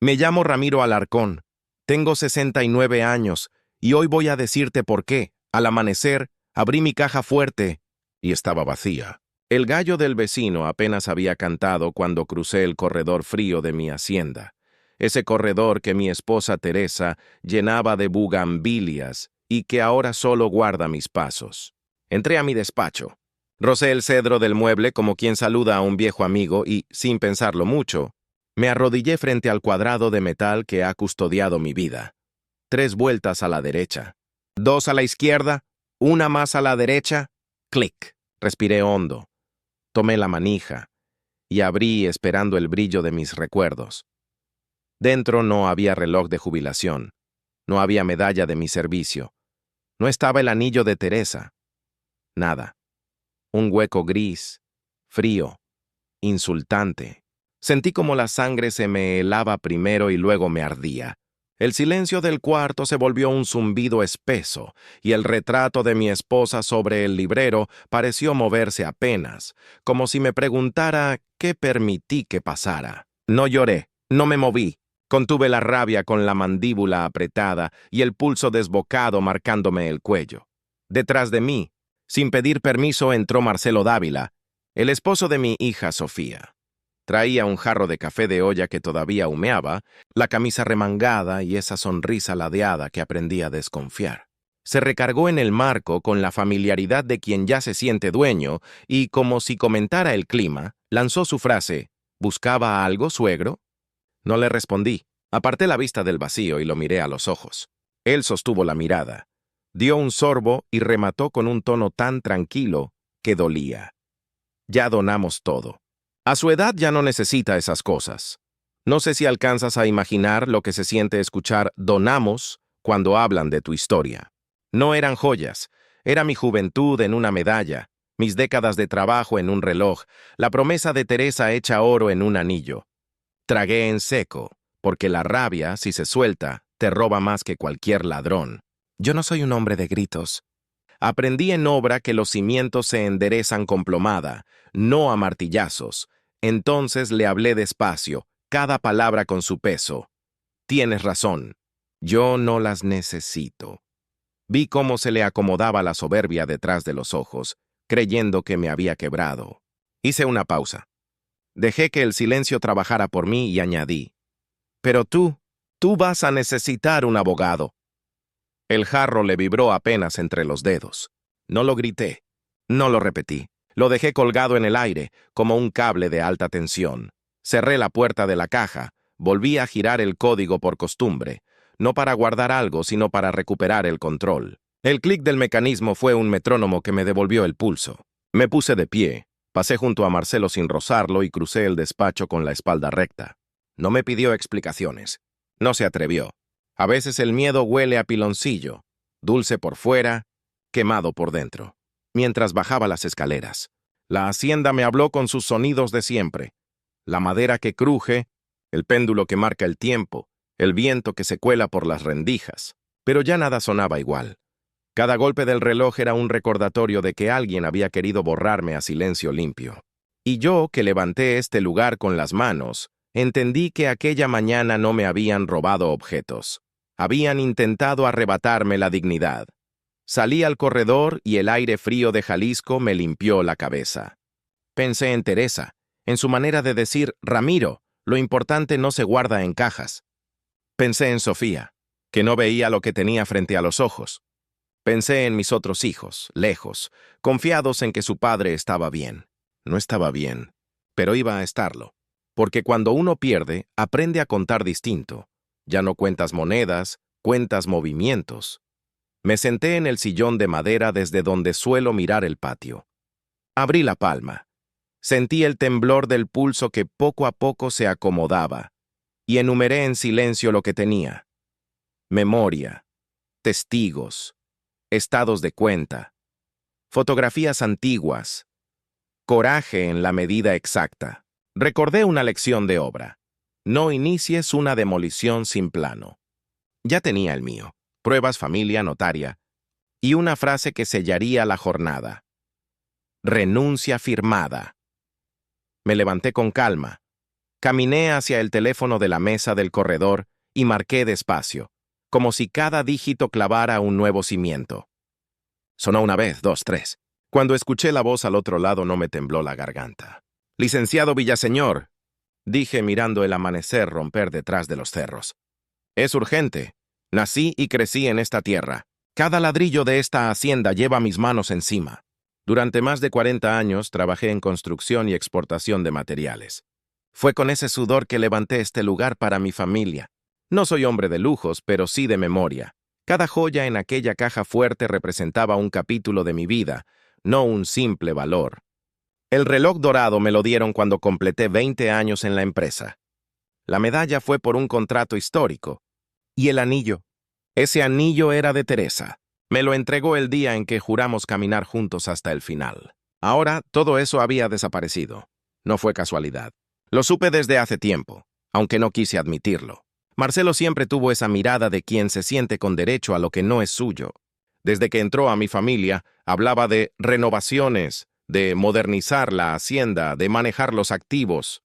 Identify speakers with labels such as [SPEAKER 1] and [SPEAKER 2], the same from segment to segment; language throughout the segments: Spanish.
[SPEAKER 1] Me llamo Ramiro Alarcón. Tengo 69 años y hoy voy a decirte por qué. Al amanecer, abrí mi caja fuerte y estaba vacía. El gallo del vecino apenas había cantado cuando crucé el corredor frío de mi hacienda. Ese corredor que mi esposa Teresa llenaba de bugambilias y que ahora solo guarda mis pasos. Entré a mi despacho. Rocé el cedro del mueble como quien saluda a un viejo amigo y, sin pensarlo mucho, me arrodillé frente al cuadrado de metal que ha custodiado mi vida. 3 vueltas a la derecha, 2 a la izquierda, 1 más a la derecha. Clic. Respiré hondo. Tomé la manija y abrí esperando el brillo de mis recuerdos. Dentro no había reloj de jubilación, no había medalla de mi servicio, no estaba el anillo de Teresa. Nada. Un hueco gris, frío, insultante. Sentí como la sangre se me helaba primero y luego me ardía. El silencio del cuarto se volvió un zumbido espeso, y el retrato de mi esposa sobre el librero pareció moverse apenas, como si me preguntara qué permití que pasara. No lloré, no me moví. Contuve la rabia con la mandíbula apretada y el pulso desbocado marcándome el cuello. Detrás de mí, sin pedir permiso, entró Marcelo Dávila, el esposo de mi hija Sofía. Traía un jarro de café de olla que todavía humeaba, la camisa remangada y esa sonrisa ladeada que aprendí a desconfiar. Se recargó en el marco con la familiaridad de quien ya se siente dueño y, como si comentara el clima, lanzó su frase: ¿Buscaba algo, suegro? No le respondí. Aparté la vista del vacío y lo miré a los ojos. Él sostuvo la mirada, dio un sorbo y remató con un tono tan tranquilo que dolía. Ya donamos todo. A su edad ya no necesita esas cosas. No sé si alcanzas a imaginar lo que se siente escuchar donamos cuando hablan de tu historia. No eran joyas, era mi juventud en una medalla, mis décadas de trabajo en un reloj, la promesa de Teresa hecha oro en un anillo. Tragué en seco, porque la rabia, si se suelta, te roba más que cualquier ladrón. Yo no soy un hombre de gritos. Aprendí en obra que los cimientos se enderezan con plomada, no a martillazos. Entonces le hablé despacio, cada palabra con su peso. Tienes razón, yo no las necesito. Vi cómo se le acomodaba la soberbia detrás de los ojos, creyendo que me había quebrado. Hice una pausa. Dejé que el silencio trabajara por mí y añadí: Pero tú vas a necesitar un abogado. El jarro le vibró apenas entre los dedos. No lo grité, no lo repetí. Lo dejé colgado en el aire, como un cable de alta tensión. Cerré la puerta de la caja, volví a girar el código por costumbre, no para guardar algo, sino para recuperar el control. El clic del mecanismo fue un metrónomo que me devolvió el pulso. Me puse de pie, pasé junto a Marcelo sin rozarlo y crucé el despacho con la espalda recta. No me pidió explicaciones. No se atrevió. A veces el miedo huele a piloncillo, dulce por fuera, quemado por dentro. Mientras bajaba las escaleras, la hacienda me habló con sus sonidos de siempre. La madera que cruje, el péndulo que marca el tiempo, el viento que se cuela por las rendijas. Pero ya nada sonaba igual. Cada golpe del reloj era un recordatorio de que alguien había querido borrarme a silencio limpio. Y yo, que levanté este lugar con las manos, entendí que aquella mañana no me habían robado objetos. Habían intentado arrebatarme la dignidad. Salí al corredor y el aire frío de Jalisco me limpió la cabeza. Pensé en Teresa, en su manera de decir: Ramiro, lo importante no se guarda en cajas. Pensé en Sofía, que no veía lo que tenía frente a los ojos. Pensé en mis otros hijos, lejos, confiados en que su padre estaba bien. No estaba bien, pero iba a estarlo. Porque cuando uno pierde, aprende a contar distinto. Ya no cuentas monedas, cuentas movimientos. Me senté en el sillón de madera desde donde suelo mirar el patio. Abrí la palma. Sentí el temblor del pulso que poco a poco se acomodaba, y enumeré en silencio lo que tenía. Memoria, testigos, estados de cuenta, fotografías antiguas, coraje en la medida exacta. Recordé una lección de obra. No inicies una demolición sin plano. Ya tenía el mío. Pruebas, familia, notaria, y una frase que sellaría la jornada. Renuncia firmada. Me levanté con calma. Caminé hacia el teléfono de la mesa del corredor y marqué despacio, como si cada dígito clavara un nuevo cimiento. Sonó una vez, dos, tres. Cuando escuché la voz al otro lado no me tembló la garganta. «Licenciado Villaseñor», dije mirando el amanecer romper detrás de los cerros. «Es urgente. Nací y crecí en esta tierra. Cada ladrillo de esta hacienda lleva mis manos encima. Durante más de 40 años trabajé en construcción y exportación de materiales. Fue con ese sudor que levanté este lugar para mi familia. No soy hombre de lujos, pero sí de memoria. Cada joya en aquella caja fuerte representaba un capítulo de mi vida, no un simple valor. El reloj dorado me lo dieron cuando completé 20 años en la empresa. La medalla fue por un contrato histórico. ¿Y el anillo? Ese anillo era de Teresa. Me lo entregó el día en que juramos caminar juntos hasta el final. Ahora todo eso había desaparecido. No fue casualidad. Lo supe desde hace tiempo, aunque no quise admitirlo. Marcelo siempre tuvo esa mirada de quien se siente con derecho a lo que no es suyo. Desde que entró a mi familia, hablaba de renovaciones, de modernizar la hacienda, de manejar los activos.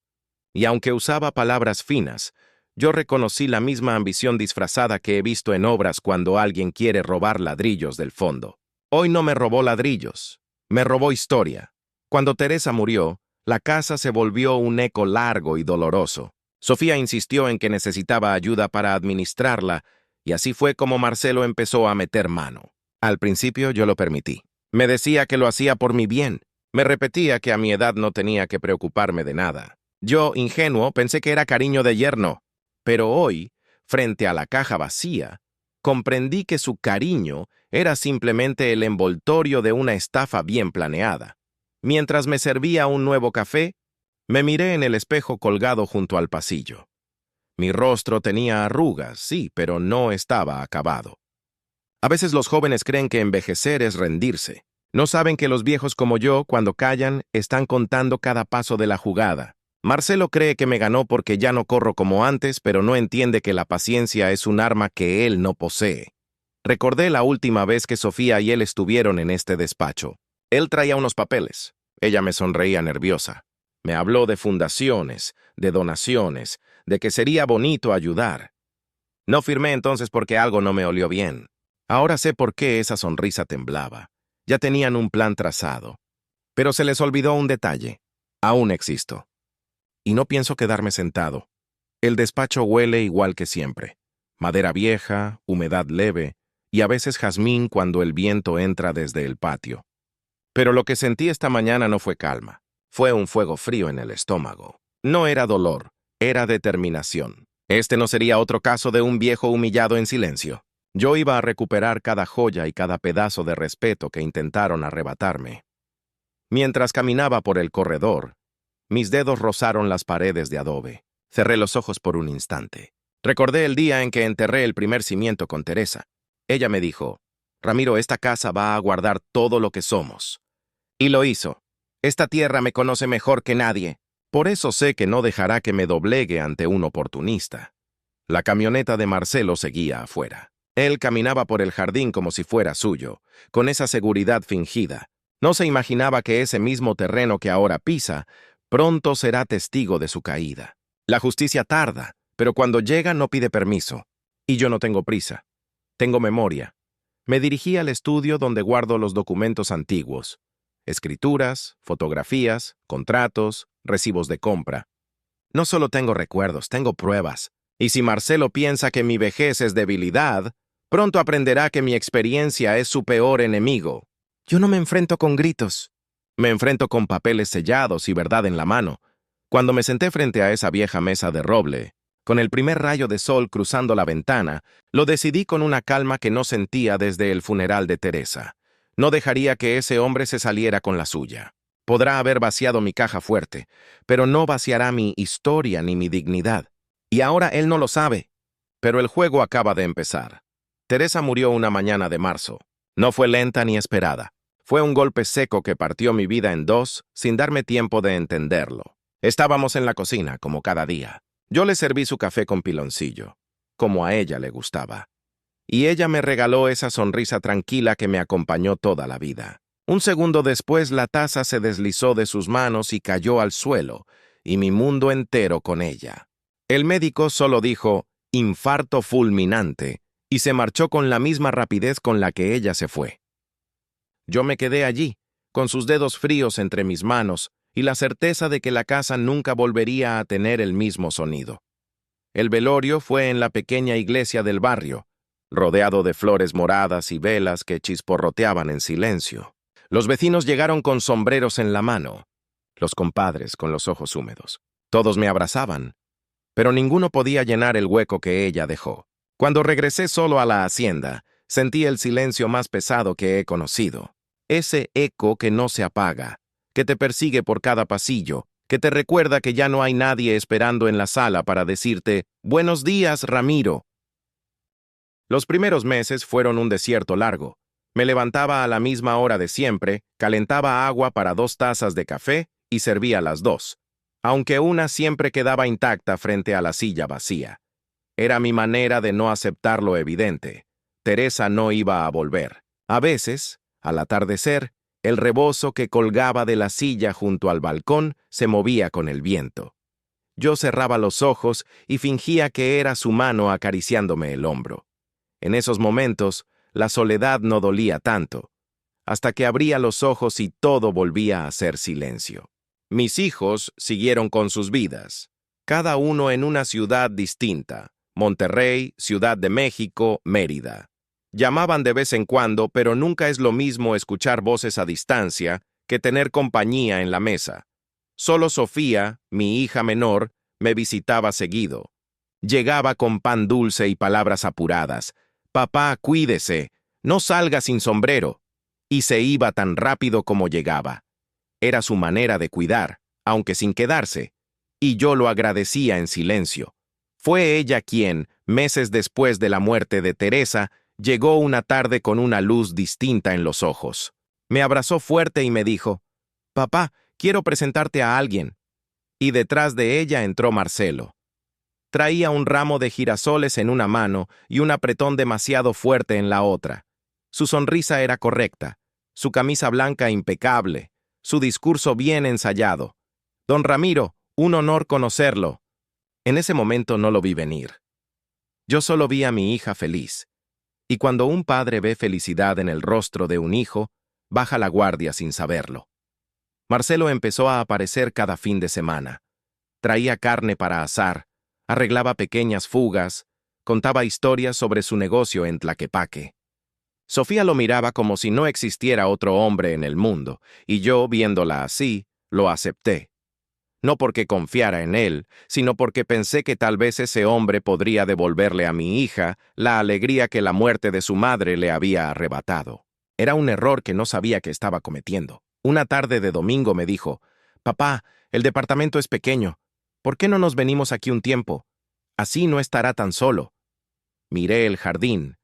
[SPEAKER 1] Y aunque usaba palabras finas, yo reconocí la misma ambición disfrazada que he visto en obras cuando alguien quiere robar ladrillos del fondo. Hoy no me robó ladrillos, me robó historia. Cuando Teresa murió, la casa se volvió un eco largo y doloroso. Sofía insistió en que necesitaba ayuda para administrarla, y así fue como Marcelo empezó a meter mano. Al principio yo lo permití. Me decía que lo hacía por mi bien. Me repetía que a mi edad no tenía que preocuparme de nada. Yo, ingenuo, pensé que era cariño de yerno. Pero hoy, frente a la caja vacía, comprendí que su cariño era simplemente el envoltorio de una estafa bien planeada. Mientras me servía un nuevo café, me miré en el espejo colgado junto al pasillo. Mi rostro tenía arrugas, sí, pero no estaba acabado. A veces los jóvenes creen que envejecer es rendirse. No saben que los viejos como yo, cuando callan, están contando cada paso de la jugada. Marcelo cree que me ganó porque ya no corro como antes, pero no entiende que la paciencia es un arma que él no posee. Recordé la última vez que Sofía y él estuvieron en este despacho. Él traía unos papeles. Ella me sonreía nerviosa. Me habló de fundaciones, de donaciones, de que sería bonito ayudar. No firmé entonces porque algo no me olió bien. Ahora sé por qué esa sonrisa temblaba. Ya tenían un plan trazado. Pero se les olvidó un detalle. Aún existo. Y no pienso quedarme sentado. El despacho huele igual que siempre. Madera vieja, humedad leve, y a veces jazmín cuando el viento entra desde el patio. Pero lo que sentí esta mañana no fue calma. Fue un fuego frío en el estómago. No era dolor, era determinación. Este no sería otro caso de un viejo humillado en silencio. Yo iba a recuperar cada joya y cada pedazo de respeto que intentaron arrebatarme. Mientras caminaba por el corredor, mis dedos rozaron las paredes de adobe. Cerré los ojos por un instante. Recordé el día en que enterré el primer cimiento con Teresa. Ella me dijo, «Ramiro, esta casa va a guardar todo lo que somos». Y lo hizo. Esta tierra me conoce mejor que nadie. Por eso sé que no dejará que me doblegue ante un oportunista. La camioneta de Marcelo seguía afuera. Él caminaba por el jardín como si fuera suyo, con esa seguridad fingida. No se imaginaba que ese mismo terreno que ahora pisa pronto será testigo de su caída. La justicia tarda, pero cuando llega no pide permiso. Y yo no tengo prisa. Tengo memoria. Me dirigí al estudio donde guardo los documentos antiguos. Escrituras, fotografías, contratos, recibos de compra. No solo tengo recuerdos, tengo pruebas. Y si Marcelo piensa que mi vejez es debilidad, pronto aprenderá que mi experiencia es su peor enemigo. Yo no me enfrento con gritos. Me enfrento con papeles sellados y verdad en la mano. Cuando me senté frente a esa vieja mesa de roble, con el primer rayo de sol cruzando la ventana, lo decidí con una calma que no sentía desde el funeral de Teresa. No dejaría que ese hombre se saliera con la suya. Podrá haber vaciado mi caja fuerte, pero no vaciará mi historia ni mi dignidad. Y ahora él no lo sabe. Pero el juego acaba de empezar. Teresa murió una mañana de marzo. No fue lenta ni esperada. Fue un golpe seco que partió mi vida en dos sin darme tiempo de entenderlo. Estábamos en la cocina, como cada día. Yo le serví su café con piloncillo, como a ella le gustaba. Y ella me regaló esa sonrisa tranquila que me acompañó toda la vida. Un segundo después la taza se deslizó de sus manos y cayó al suelo, y mi mundo entero con ella. El médico solo dijo infarto fulminante y se marchó con la misma rapidez con la que ella se fue. Yo me quedé allí, con sus dedos fríos entre mis manos y la certeza de que la casa nunca volvería a tener el mismo sonido. El velorio fue en la pequeña iglesia del barrio, rodeado de flores moradas y velas que chisporroteaban en silencio. Los vecinos llegaron con sombreros en la mano, los compadres con los ojos húmedos. Todos me abrazaban, pero ninguno podía llenar el hueco que ella dejó. Cuando regresé solo a la hacienda, sentí el silencio más pesado que he conocido. Ese eco que no se apaga, que te persigue por cada pasillo, que te recuerda que ya no hay nadie esperando en la sala para decirte «Buenos días, Ramiro». Los primeros meses fueron un desierto largo. Me levantaba a la misma hora de siempre, calentaba agua para 2 tazas de café y servía las 2, aunque una siempre quedaba intacta frente a la silla vacía. Era mi manera de no aceptar lo evidente. Teresa no iba a volver. A veces, al atardecer, el rebozo que colgaba de la silla junto al balcón se movía con el viento. Yo cerraba los ojos y fingía que era su mano acariciándome el hombro. En esos momentos, la soledad no dolía tanto, hasta que abría los ojos y todo volvía a ser silencio. Mis hijos siguieron con sus vidas, cada uno en una ciudad distinta: Monterrey, Ciudad de México, Mérida. Llamaban de vez en cuando, pero nunca es lo mismo escuchar voces a distancia que tener compañía en la mesa. Solo Sofía, mi hija menor, me visitaba seguido. Llegaba con pan dulce y palabras apuradas. «Papá, cuídese, no salga sin sombrero». Y se iba tan rápido como llegaba. Era su manera de cuidar, aunque sin quedarse, y yo lo agradecía en silencio. Fue ella quien, meses después de la muerte de Teresa, llegó una tarde con una luz distinta en los ojos. Me abrazó fuerte y me dijo: «Papá, quiero presentarte a alguien». Y detrás de ella entró Marcelo. Traía un ramo de girasoles en una mano y un apretón demasiado fuerte en la otra. Su sonrisa era correcta, su camisa blanca impecable, su discurso bien ensayado. «Don Ramiro, un honor conocerlo». En ese momento no lo vi venir. Yo solo vi a mi hija feliz. Y cuando un padre ve felicidad en el rostro de un hijo, baja la guardia sin saberlo. Marcelo empezó a aparecer cada fin de semana. Traía carne para asar, arreglaba pequeñas fugas, contaba historias sobre su negocio en Tlaquepaque. Sofía lo miraba como si no existiera otro hombre en el mundo, y yo, viéndola así, lo acepté. No porque confiara en él, sino porque pensé que tal vez ese hombre podría devolverle a mi hija la alegría que la muerte de su madre le había arrebatado. Era un error que no sabía que estaba cometiendo. Una tarde de domingo me dijo: «Papá, el departamento es pequeño. ¿Por qué no nos venimos aquí un tiempo? Así no estará tan solo». Miré el jardín,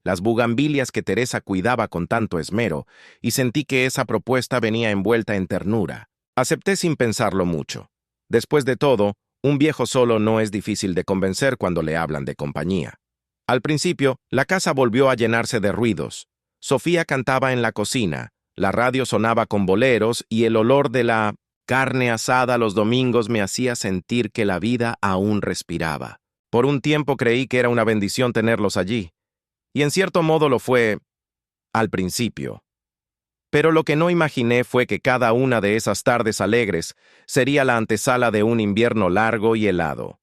[SPEAKER 1] las bugambilias que Teresa cuidaba con tanto esmero, y sentí que esa propuesta venía envuelta en ternura. Acepté sin pensarlo mucho. Después de todo, un viejo solo no es difícil de convencer cuando le hablan de compañía. Al principio, la casa volvió a llenarse de ruidos. Sofía cantaba en la cocina, la radio sonaba con boleros y el olor de la carne asada los domingos me hacía sentir que la vida aún respiraba. Por un tiempo creí que era una bendición tenerlos allí, y en cierto modo lo fue al principio. Pero lo que no imaginé fue que cada una de esas tardes alegres sería la antesala de un invierno largo y helado.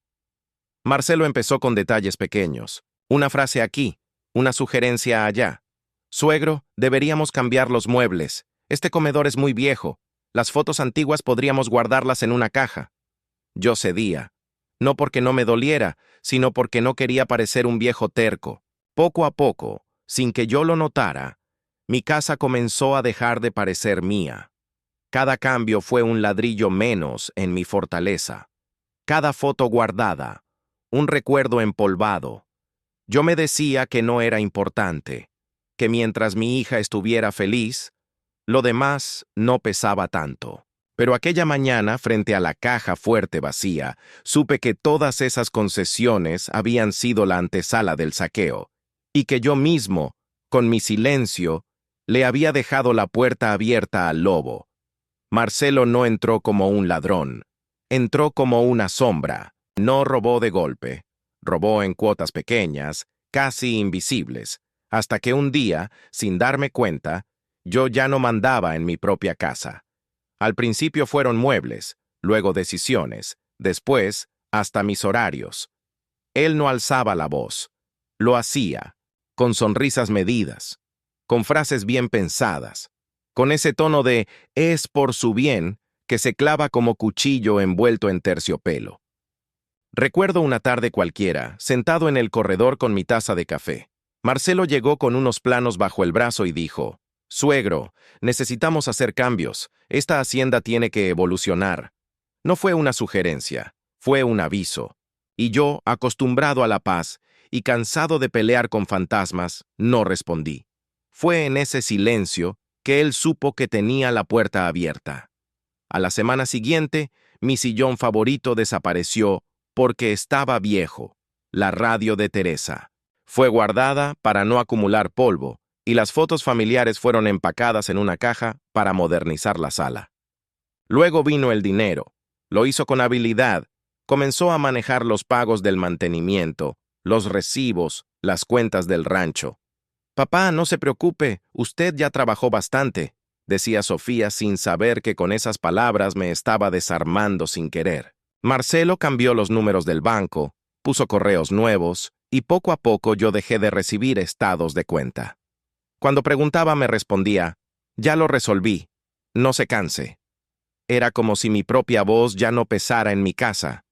[SPEAKER 1] Marcelo empezó con detalles pequeños, una frase aquí, una sugerencia allá. «Suegro, deberíamos cambiar los muebles. Este comedor es muy viejo. Las fotos antiguas podríamos guardarlas en una caja». Yo cedía, no porque no me doliera, sino porque no quería parecer un viejo terco. Poco a poco, sin que yo lo notara, mi casa comenzó a dejar de parecer mía. Cada cambio fue un ladrillo menos en mi fortaleza. Cada foto guardada, un recuerdo empolvado. Yo me decía que no era importante, que mientras mi hija estuviera feliz, lo demás no pesaba tanto. Pero aquella mañana, frente a la caja fuerte vacía, supe que todas esas concesiones habían sido la antesala del saqueo, y que yo mismo, con mi silencio, le había dejado la puerta abierta al lobo. Marcelo no entró como un ladrón. entró como una sombra. No robó de golpe. Robó en cuotas pequeñas, casi invisibles, hasta que un día, sin darme cuenta, yo ya no mandaba en mi propia casa. Al principio fueron muebles, luego decisiones, después hasta mis horarios. Él no alzaba la voz. Lo hacía, con sonrisas medidas, con frases bien pensadas, con ese tono de «es por su bien» que se clava como cuchillo envuelto en terciopelo. Recuerdo una tarde cualquiera, sentado en el corredor con mi taza de café. Marcelo llegó con unos planos bajo el brazo y dijo, «Suegro, necesitamos hacer cambios. Esta hacienda tiene que evolucionar». No fue una sugerencia, fue un aviso. Y yo, acostumbrado a la paz y cansado de pelear con fantasmas, no respondí. Fue en ese silencio que él supo que tenía la puerta abierta. A la semana siguiente, mi sillón favorito desapareció porque estaba viejo, la radio de Teresa. Fue guardada para no acumular polvo, y las fotos familiares fueron empacadas en una caja para modernizar la sala. Luego vino el dinero. Lo hizo con habilidad. Comenzó a manejar los pagos del mantenimiento, los recibos, las cuentas del rancho. «Papá, no se preocupe, usted ya trabajó bastante», decía Sofía sin saber que con esas palabras me estaba desarmando sin querer. Marcelo cambió los números del banco, puso correos nuevos, y poco a poco yo dejé de recibir estados de cuenta. Cuando preguntaba me respondía, «Ya lo resolví, no se canse». Era como si mi propia voz ya no pesara en mi casa.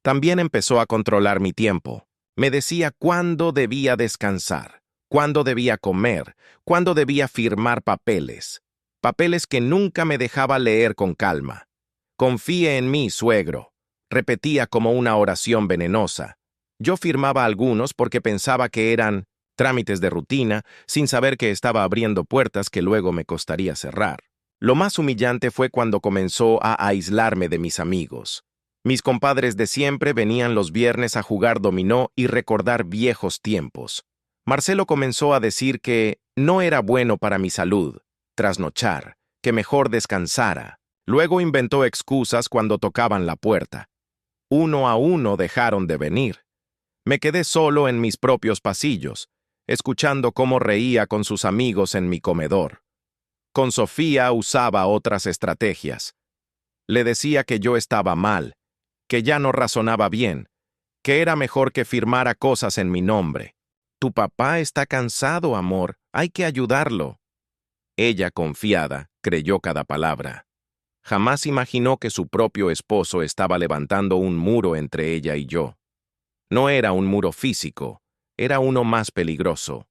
[SPEAKER 1] También empezó a controlar mi tiempo. Me decía cuándo debía descansar, cuándo debía comer, cuándo debía firmar papeles. Papeles que nunca me dejaba leer con calma. «Confíe en mí, suegro», repetía como una oración venenosa. Yo firmaba algunos porque pensaba que eran trámites de rutina, sin saber que estaba abriendo puertas que luego me costaría cerrar. Lo más humillante fue cuando comenzó a aislarme de mis amigos. Mis compadres de siempre venían los viernes a jugar dominó y recordar viejos tiempos. Marcelo comenzó a decir que no era bueno para mi salud trasnochar, que mejor descansara. Luego inventó excusas cuando tocaban la puerta. Uno a uno dejaron de venir. Me quedé solo en mis propios pasillos, escuchando cómo reía con sus amigos en mi comedor. Con Sofía usaba otras estrategias. Le decía que yo estaba mal, que ya no razonaba bien, que era mejor que firmara cosas en mi nombre. «Tu papá está cansado, amor, hay que ayudarlo». Ella, confiada, creyó cada palabra. Jamás imaginó que su propio esposo estaba levantando un muro entre ella y yo. No era un muro físico, era uno más peligroso,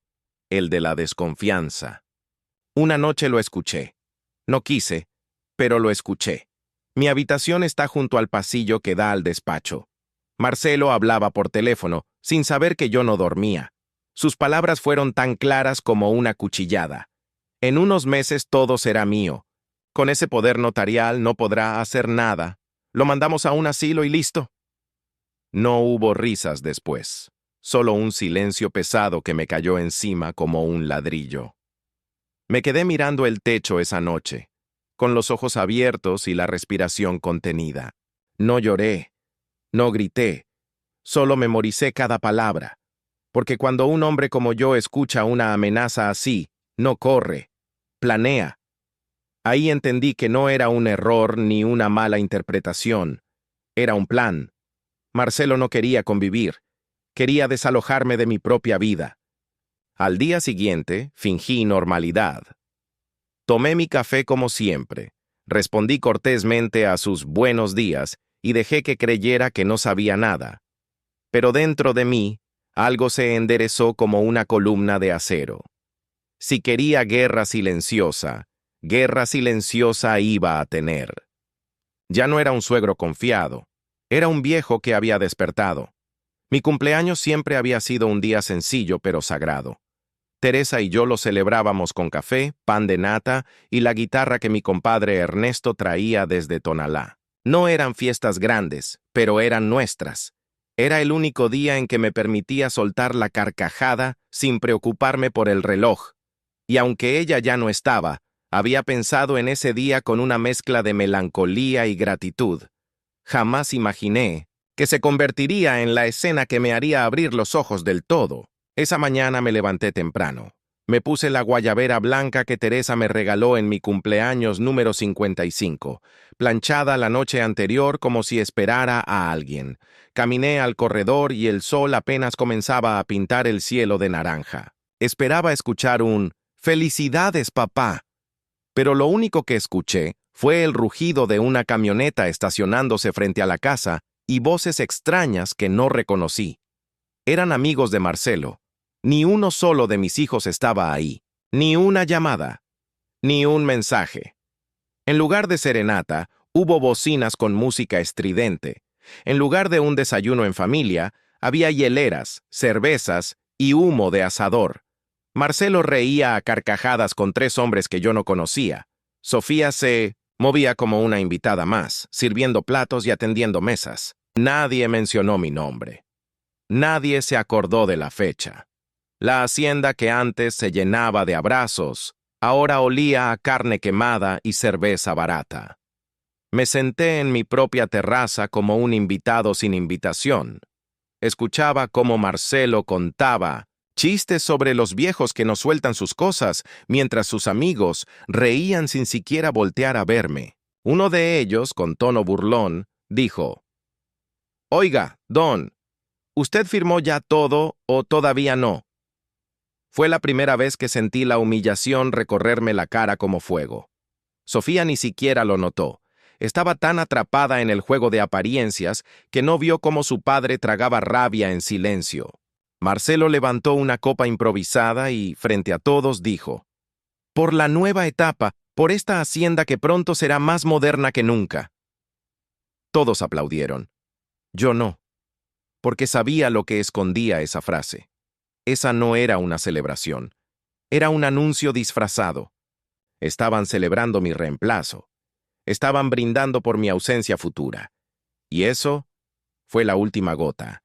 [SPEAKER 1] el de la desconfianza. Una noche lo escuché. No quise, pero lo escuché. Mi habitación está junto al pasillo que da al despacho. Marcelo hablaba por teléfono, sin saber que yo no dormía. Sus palabras fueron tan claras como una cuchillada. «En unos meses todo será mío. Con ese poder notarial no podrá hacer nada. Lo mandamos a un asilo y listo». No hubo risas después, solo un silencio pesado que me cayó encima como un ladrillo. Me quedé mirando el techo esa noche, con los ojos abiertos y la respiración contenida. No lloré, no grité, solo memoricé cada palabra, porque cuando un hombre como yo escucha una amenaza así, no corre, planea. Ahí entendí que no era un error ni una mala interpretación, era un plan. Marcelo no quería convivir, quería desalojarme de mi propia vida. Al día siguiente, fingí normalidad. Tomé mi café como siempre, respondí cortésmente a sus buenos días y dejé que creyera que no sabía nada. Pero dentro de mí, algo se enderezó como una columna de acero. Si quería guerra silenciosa iba a tener. Ya no era un suegro confiado, era un viejo que había despertado. Mi cumpleaños siempre había sido un día sencillo pero sagrado. Teresa y yo lo celebrábamos con café, pan de nata y la guitarra que mi compadre Ernesto traía desde Tonalá. No eran fiestas grandes, pero eran nuestras. Era el único día en que me permitía soltar la carcajada sin preocuparme por el reloj. Y aunque ella ya no estaba, había pensado en ese día con una mezcla de melancolía y gratitud. Jamás imaginé que se convertiría en la escena que me haría abrir los ojos del todo. Esa mañana me levanté temprano. Me puse la guayabera blanca que Teresa me regaló en mi cumpleaños número 55, planchada la noche anterior como si esperara a alguien. Caminé al corredor y el sol apenas comenzaba a pintar el cielo de naranja. Esperaba escuchar un «¡Felicidades, papá!», pero lo único que escuché fue el rugido de una camioneta estacionándose frente a la casa y voces extrañas que no reconocí. Eran amigos de Marcelo. Ni uno solo de mis hijos estaba ahí. Ni una llamada. Ni un mensaje. En lugar de serenata, hubo bocinas con música estridente. En lugar de un desayuno en familia, había hieleras, cervezas y humo de asador. Marcelo reía a carcajadas con 3 hombres que yo no conocía. Sofía se movía como una invitada más, sirviendo platos y atendiendo mesas. Nadie mencionó mi nombre. Nadie se acordó de la fecha. La hacienda que antes se llenaba de abrazos, ahora olía a carne quemada y cerveza barata. Me senté en mi propia terraza como un invitado sin invitación. Escuchaba cómo Marcelo contaba chistes sobre los viejos que no sueltan sus cosas, mientras sus amigos reían sin siquiera voltear a verme. Uno de ellos, con tono burlón, dijo: «Oiga, Don, ¿usted firmó ya todo o todavía no?». Fue la primera vez que sentí la humillación recorrerme la cara como fuego. Sofía ni siquiera lo notó. Estaba tan atrapada en el juego de apariencias que no vio cómo su padre tragaba rabia en silencio. Marcelo levantó una copa improvisada y, frente a todos, dijo: «Por la nueva etapa, por esta hacienda que pronto será más moderna que nunca». Todos aplaudieron. Yo no, porque sabía lo que escondía esa frase. Esa no era una celebración. Era un anuncio disfrazado. Estaban celebrando mi reemplazo. Estaban brindando por mi ausencia futura. Y eso fue la última gota.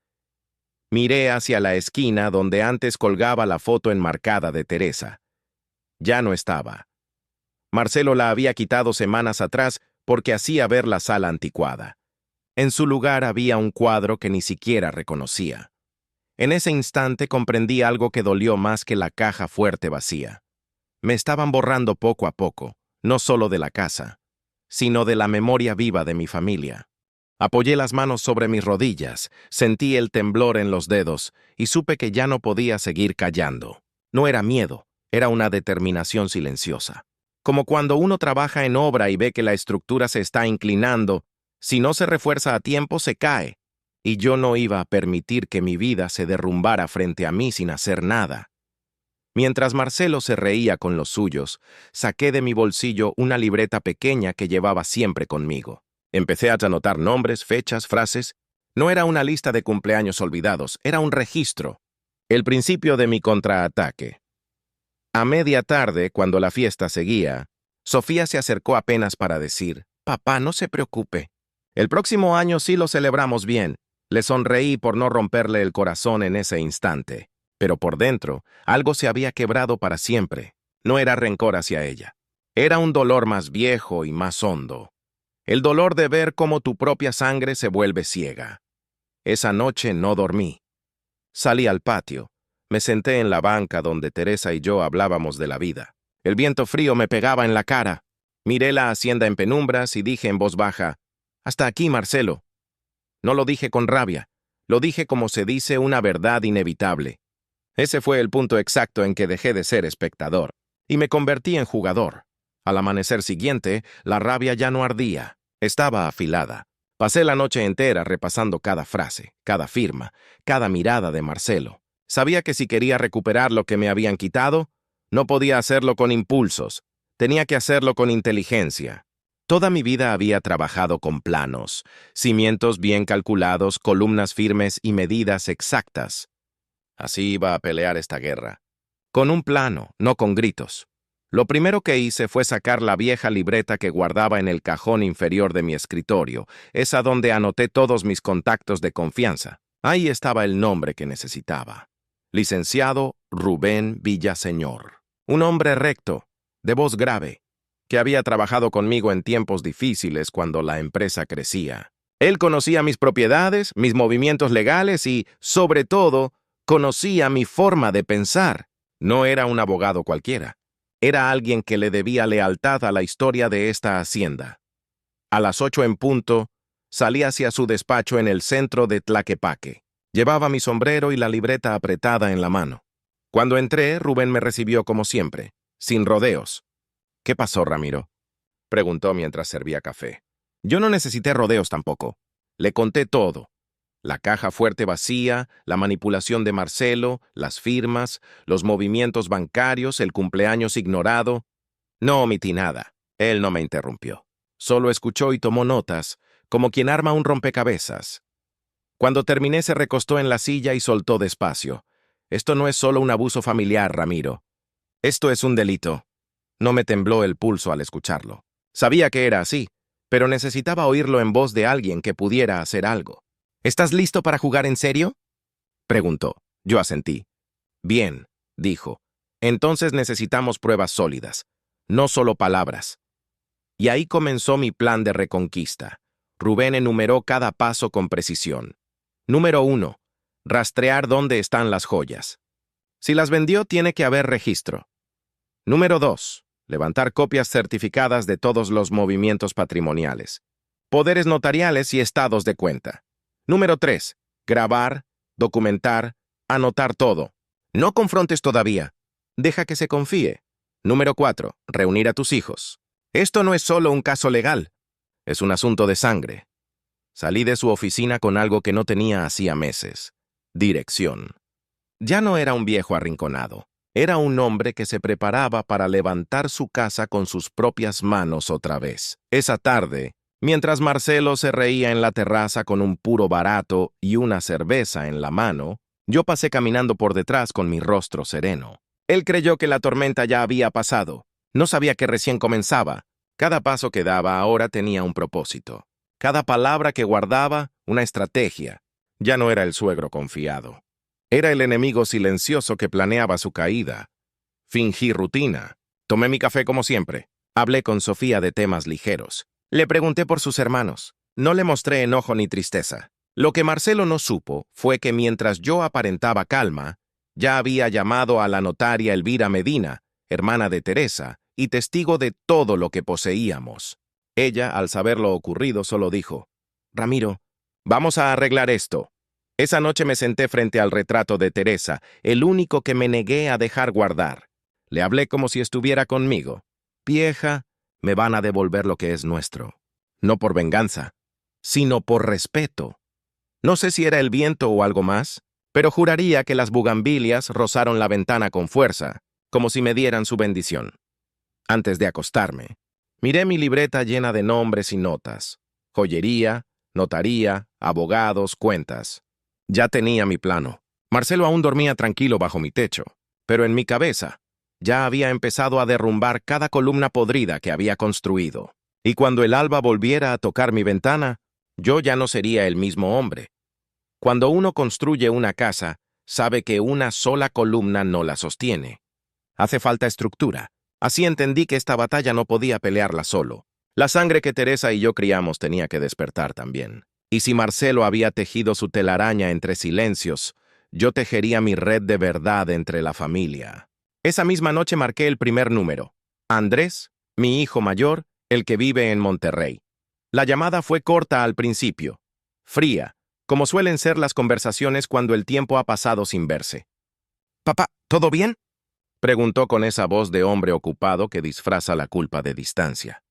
[SPEAKER 1] Miré hacia la esquina donde antes colgaba la foto enmarcada de Teresa. Ya no estaba. Marcelo la había quitado semanas atrás porque hacía ver la sala anticuada. En su lugar había un cuadro que ni siquiera reconocía. En ese instante comprendí algo que dolió más que la caja fuerte vacía. Me estaban borrando poco a poco, no solo de la casa, sino de la memoria viva de mi familia. Apoyé las manos sobre mis rodillas, sentí el temblor en los dedos y supe que ya no podía seguir callando. No era miedo, era una determinación silenciosa. Como cuando uno trabaja en obra y ve que la estructura se está inclinando, si no se refuerza a tiempo se cae. Y yo no iba a permitir que mi vida se derrumbara frente a mí sin hacer nada. Mientras Marcelo se reía con los suyos, saqué de mi bolsillo una libreta pequeña que llevaba siempre conmigo. Empecé a anotar nombres, fechas, frases. No era una lista de cumpleaños olvidados, era un registro. El principio de mi contraataque. A media tarde, cuando la fiesta seguía, Sofía se acercó apenas para decir: «Papá, no se preocupe. El próximo año sí lo celebramos bien». Le sonreí por no romperle el corazón en ese instante, pero por dentro algo se había quebrado para siempre. No era rencor hacia ella. Era un dolor más viejo y más hondo. El dolor de ver cómo tu propia sangre se vuelve ciega. Esa noche no dormí. Salí al patio. Me senté en la banca donde Teresa y yo hablábamos de la vida. El viento frío me pegaba en la cara. Miré la hacienda en penumbras y dije en voz baja: «Hasta aquí, Marcelo». No lo dije con rabia, lo dije como se dice una verdad inevitable. Ese fue el punto exacto en que dejé de ser espectador y me convertí en jugador. Al amanecer siguiente, la rabia ya no ardía, estaba afilada. Pasé la noche entera repasando cada frase, cada firma, cada mirada de Marcelo. Sabía que si quería recuperar lo que me habían quitado, no podía hacerlo con impulsos, tenía que hacerlo con inteligencia. Toda mi vida había trabajado con planos, cimientos bien calculados, columnas firmes y medidas exactas. Así iba a pelear esta guerra. Con un plano, no con gritos. Lo primero que hice fue sacar la vieja libreta que guardaba en el cajón inferior de mi escritorio, esa donde anoté todos mis contactos de confianza. Ahí estaba el nombre que necesitaba. Licenciado Rubén Villaseñor. Un hombre recto, de voz grave, que había trabajado conmigo en tiempos difíciles cuando la empresa crecía. Él conocía mis propiedades, mis movimientos legales y, sobre todo, conocía mi forma de pensar. No era un abogado cualquiera. Era alguien que le debía lealtad a la historia de esta hacienda. A las 8 en punto, salí hacia su despacho en el centro de Tlaquepaque. Llevaba mi sombrero y la libreta apretada en la mano. Cuando entré, Rubén me recibió como siempre, sin rodeos. ¿Qué pasó, Ramiro?, preguntó mientras servía café. Yo no necesité rodeos tampoco. Le conté todo. La caja fuerte vacía, la manipulación de Marcelo, las firmas, los movimientos bancarios, el cumpleaños ignorado. No omití nada. Él no me interrumpió. Solo escuchó y tomó notas, como quien arma un rompecabezas. Cuando terminé se recostó en la silla y soltó despacio. Esto no es solo un abuso familiar, Ramiro. Esto es un delito. No me tembló el pulso al escucharlo. Sabía que era así, pero necesitaba oírlo en voz de alguien que pudiera hacer algo. ¿Estás listo para jugar en serio?, preguntó. Yo asentí. Bien, dijo. Entonces necesitamos pruebas sólidas, no solo palabras. Y ahí comenzó mi plan de reconquista. Rubén enumeró cada paso con precisión. Número 1. Rastrear dónde están las joyas. Si las vendió, tiene que haber registro. Número 2. Levantar copias certificadas de todos los movimientos patrimoniales, poderes notariales y estados de cuenta. Número 3. Grabar, documentar, anotar todo. No confrontes todavía. Deja que se confíe. Número 4. Reunir a tus hijos. Esto no es solo un caso legal. Es un asunto de sangre. Salí de su oficina con algo que no tenía hacía meses. Dirección. Ya no era un viejo arrinconado. Era un hombre que se preparaba para levantar su casa con sus propias manos otra vez. Esa tarde, mientras Marcelo se reía en la terraza con un puro barato y una cerveza en la mano, yo pasé caminando por detrás con mi rostro sereno. Él creyó que la tormenta ya había pasado. No sabía que recién comenzaba. Cada paso que daba ahora tenía un propósito. Cada palabra que guardaba, una estrategia. Ya no era el suegro confiado. Era el enemigo silencioso que planeaba su caída. Fingí rutina. Tomé mi café como siempre. Hablé con Sofía de temas ligeros. Le pregunté por sus hermanos. No le mostré enojo ni tristeza. Lo que Marcelo no supo fue que mientras yo aparentaba calma, ya había llamado a la notaria Elvira Medina, hermana de Teresa, y testigo de todo lo que poseíamos. Ella, al saber lo ocurrido, solo dijo: «Ramiro, vamos a arreglar esto». Esa noche me senté frente al retrato de Teresa, el único que me negué a dejar guardar. Le hablé como si estuviera conmigo. «Vieja, me van a devolver lo que es nuestro. No por venganza, sino por respeto». No sé si era el viento o algo más, pero juraría que las bugambilias rozaron la ventana con fuerza, como si me dieran su bendición. Antes de acostarme, miré mi libreta llena de nombres y notas. Joyería, notaría, abogados, cuentas. Ya tenía mi plano. Marcelo aún dormía tranquilo bajo mi techo, pero en mi cabeza ya había empezado a derrumbar cada columna podrida que había construido. Y cuando el alba volviera a tocar mi ventana, yo ya no sería el mismo hombre. Cuando uno construye una casa, sabe que una sola columna no la sostiene. Hace falta estructura. Así entendí que esta batalla no podía pelearla solo. La sangre que Teresa y yo criamos tenía que despertar también. Y si Marcelo había tejido su telaraña entre silencios, yo tejería mi red de verdad entre la familia. Esa misma noche marqué el primer número. Andrés, mi hijo mayor, el que vive en Monterrey. La llamada fue corta al principio, fría, como suelen ser las conversaciones cuando el tiempo ha pasado sin verse. «Papá, ¿todo bien?», preguntó con esa voz de hombre ocupado que disfraza la culpa de distancia.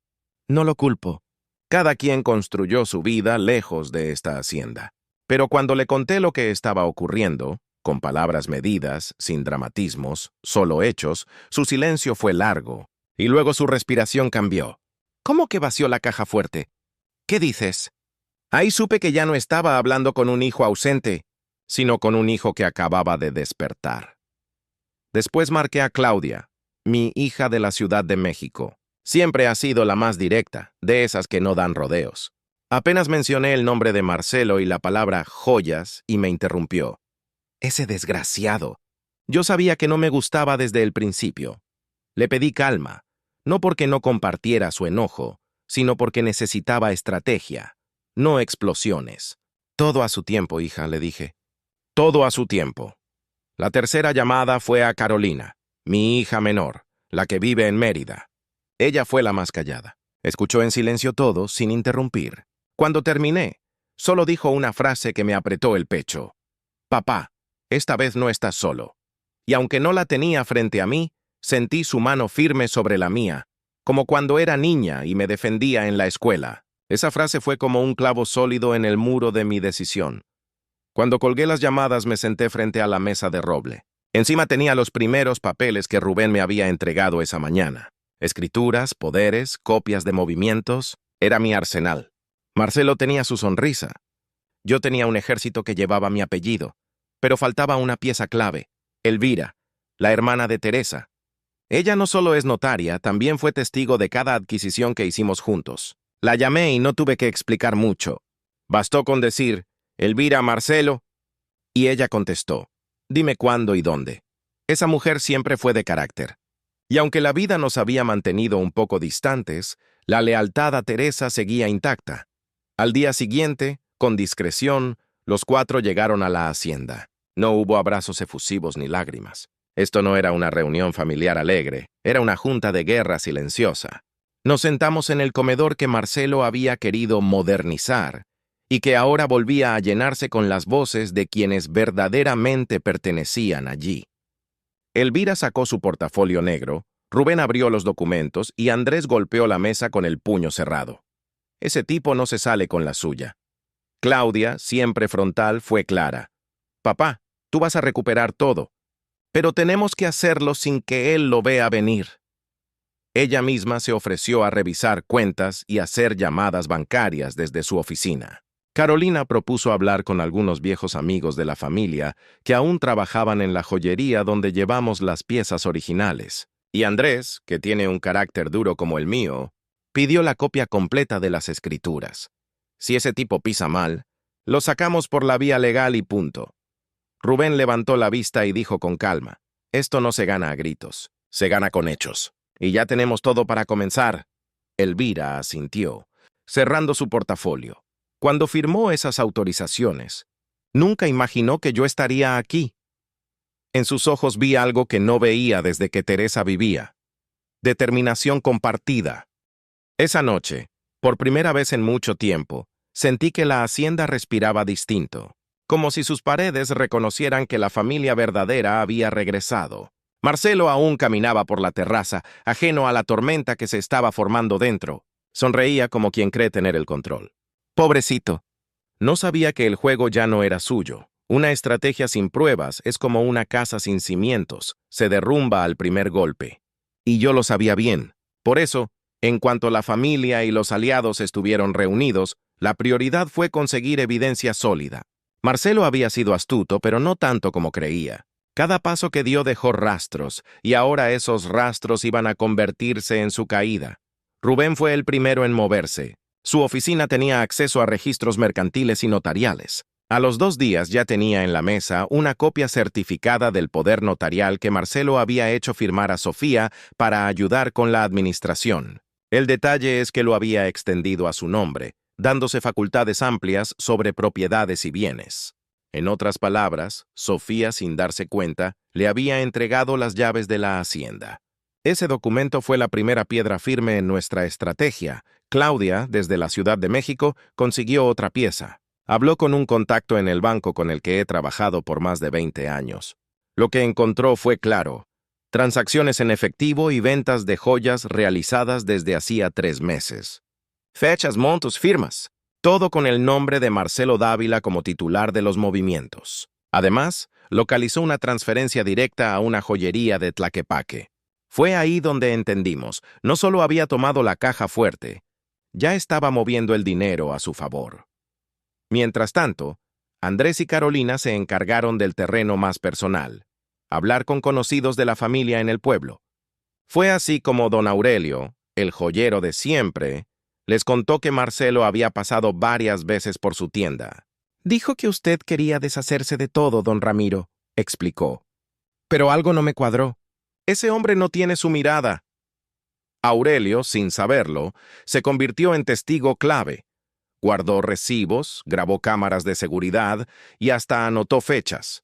[SPEAKER 1] No lo culpo. Cada quien construyó su vida lejos de esta hacienda. Pero cuando le conté lo que estaba ocurriendo, con palabras medidas, sin dramatismos, solo hechos, su silencio fue largo, y luego su respiración cambió. «¿Cómo que vació la caja fuerte? ¿Qué dices?». Ahí supe que ya no estaba hablando con un hijo ausente, sino con un hijo que acababa de despertar. Después marqué a Claudia, mi hija de la Ciudad de México. Siempre ha sido la más directa, de esas que no dan rodeos. Apenas mencioné el nombre de Marcelo y la palabra joyas y me interrumpió. «Ese desgraciado». Yo sabía que no me gustaba desde el principio. Le pedí calma, no porque no compartiera su enojo, sino porque necesitaba estrategia. no explosiones. Todo a su tiempo, hija, le dije. Todo a su tiempo. La tercera llamada fue a Carolina, mi hija menor, la que vive en Mérida. Ella fue la más callada. Escuchó en silencio todo, sin interrumpir. Cuando terminé, solo dijo una frase que me apretó el pecho. Papá, esta vez no estás solo. Y aunque no la tenía frente a mí, sentí su mano firme sobre la mía, como cuando era niña y me defendía en la escuela. Esa frase fue como un clavo sólido en el muro de mi decisión. Cuando colgué las llamadas me senté frente a la mesa de roble. Encima tenía los primeros papeles que Rubén me había entregado esa mañana. Escrituras, poderes, copias de movimientos. Era mi arsenal. Marcelo tenía su sonrisa. Yo tenía un ejército que llevaba mi apellido, pero faltaba una pieza clave, Elvira, la hermana de Teresa. Ella no solo es notaria, también fue testigo de cada adquisición que hicimos juntos. La llamé y no tuve que explicar mucho. Bastó con decir, Elvira, Marcelo, y ella contestó, dime cuándo y dónde. Esa mujer siempre fue de carácter. Y aunque la vida nos había mantenido un poco distantes, la lealtad a Teresa seguía intacta. Al día siguiente, con discreción, los cuatro llegaron a la hacienda. No hubo abrazos efusivos ni lágrimas. Esto no era una reunión familiar alegre, era una junta de guerra silenciosa. Nos sentamos en el comedor que Marcelo había querido modernizar y que ahora volvía a llenarse con las voces de quienes verdaderamente pertenecían allí. Elvira sacó su portafolio negro, Rubén abrió los documentos y Andrés golpeó la mesa con el puño cerrado. Ese tipo no se sale con la suya. Claudia, siempre frontal, fue clara. Papá, tú vas a recuperar todo, pero tenemos que hacerlo sin que él lo vea venir. Ella misma se ofreció a revisar cuentas y hacer llamadas bancarias desde su oficina. Carolina propuso hablar con algunos viejos amigos de la familia que aún trabajaban en la joyería donde llevamos las piezas originales. Y Andrés, que tiene un carácter duro como el mío, pidió la copia completa de las escrituras. Si ese tipo pisa mal, lo sacamos por la vía legal y punto. Rubén levantó la vista y dijo con calma, esto no se gana a gritos, se gana con hechos. Y ya tenemos todo para comenzar. Elvira asintió, cerrando su portafolio. Cuando firmó esas autorizaciones, nunca imaginó que yo estaría aquí. En sus ojos vi algo que no veía desde que Teresa vivía. Determinación compartida. Esa noche, por primera vez en mucho tiempo, sentí que la hacienda respiraba distinto, como si sus paredes reconocieran que la familia verdadera había regresado. Marcelo aún caminaba por la terraza, ajeno a la tormenta que se estaba formando dentro. Sonreía como quien cree tener el control. Pobrecito. No sabía que el juego ya no era suyo. Una estrategia sin pruebas es como una casa sin cimientos, se derrumba al primer golpe. Y yo lo sabía bien. Por eso, en cuanto la familia y los aliados estuvieron reunidos, la prioridad fue conseguir evidencia sólida. Marcelo había sido astuto, pero no tanto como creía. Cada paso que dio dejó rastros, y ahora esos rastros iban a convertirse en su caída. Rubén fue el primero en moverse. Su oficina tenía acceso a registros mercantiles y notariales. A los 2 días ya tenía en la mesa una copia certificada del poder notarial que Marcelo había hecho firmar a Sofía para ayudar con la administración. El detalle es que lo había extendido a su nombre, dándose facultades amplias sobre propiedades y bienes. En otras palabras, Sofía, sin darse cuenta, le había entregado las llaves de la hacienda. Ese documento fue la primera piedra firme en nuestra estrategia. Claudia, desde la Ciudad de México, consiguió otra pieza. Habló con un contacto en el banco con el que he trabajado por más de 20 años. Lo que encontró fue claro. Transacciones en efectivo y ventas de joyas realizadas desde hacía 3 meses. Fechas, montos, firmas. Todo con el nombre de Marcelo Dávila como titular de los movimientos. Además, localizó una transferencia directa a una joyería de Tlaquepaque. Fue ahí donde entendimos, no solo había tomado la caja fuerte, ya estaba moviendo el dinero a su favor. Mientras tanto, Andrés y Carolina se encargaron del terreno más personal, hablar con conocidos de la familia en el pueblo. Fue así como don Aurelio, el joyero de siempre, les contó que Marcelo había pasado varias veces por su tienda. Dijo que usted quería deshacerse de todo, don Ramiro, explicó. Pero algo no me cuadró. Ese hombre no tiene su mirada. Aurelio, sin saberlo, se convirtió en testigo clave. Guardó recibos, grabó cámaras de seguridad y hasta anotó fechas.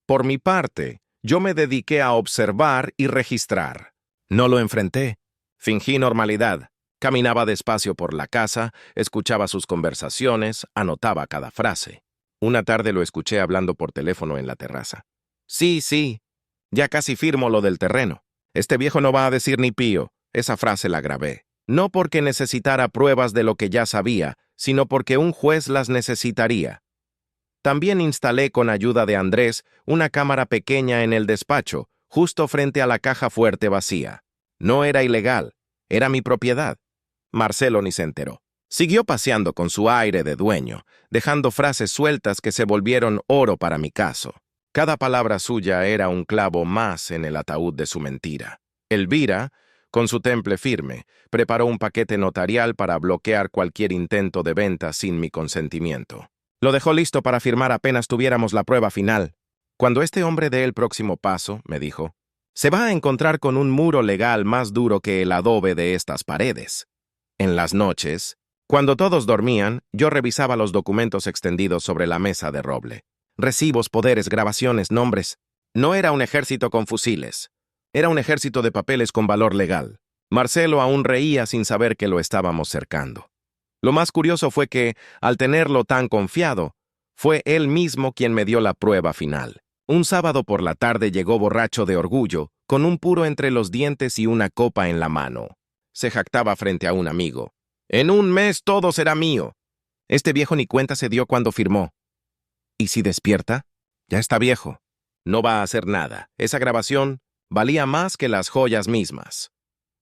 [SPEAKER 1] Por mi parte, yo me dediqué a observar y registrar. No lo enfrenté. Fingí normalidad. Caminaba despacio por la casa, escuchaba sus conversaciones, anotaba cada frase. Una tarde lo escuché hablando por teléfono en la terraza. Sí, ya casi firmo lo del terreno. Este viejo no va a decir ni pío. Esa frase la grabé. No porque necesitara pruebas de lo que ya sabía, sino porque un juez las necesitaría. También instalé con ayuda de Andrés una cámara pequeña en el despacho, justo frente a la caja fuerte vacía. No era ilegal, era mi propiedad. Marcelo ni se enteró. Siguió paseando con su aire de dueño, dejando frases sueltas que se volvieron oro para mi caso. Cada palabra suya era un clavo más en el ataúd de su mentira. Elvira, con su temple firme, preparó un paquete notarial para bloquear cualquier intento de venta sin mi consentimiento. Lo dejó listo para firmar apenas tuviéramos la prueba final. Cuando este hombre dé el próximo paso, me dijo, se va a encontrar con un muro legal más duro que el adobe de estas paredes. En las noches, cuando todos dormían, yo revisaba los documentos extendidos sobre la mesa de roble. Recibos, poderes, grabaciones, nombres. No era un ejército con fusiles. Era un ejército de papeles con valor legal. Marcelo aún reía sin saber que lo estábamos cercando. Lo más curioso fue que, al tenerlo tan confiado, fue él mismo quien me dio la prueba final. Un sábado por la tarde llegó borracho de orgullo, con un puro entre los dientes y una copa en la mano. Se jactaba frente a un amigo. En un mes todo será mío. Este viejo ni cuenta se dio cuando firmó. ¿Y si despierta? Ya está viejo. No va a hacer nada. Esa grabación valía más que las joyas mismas.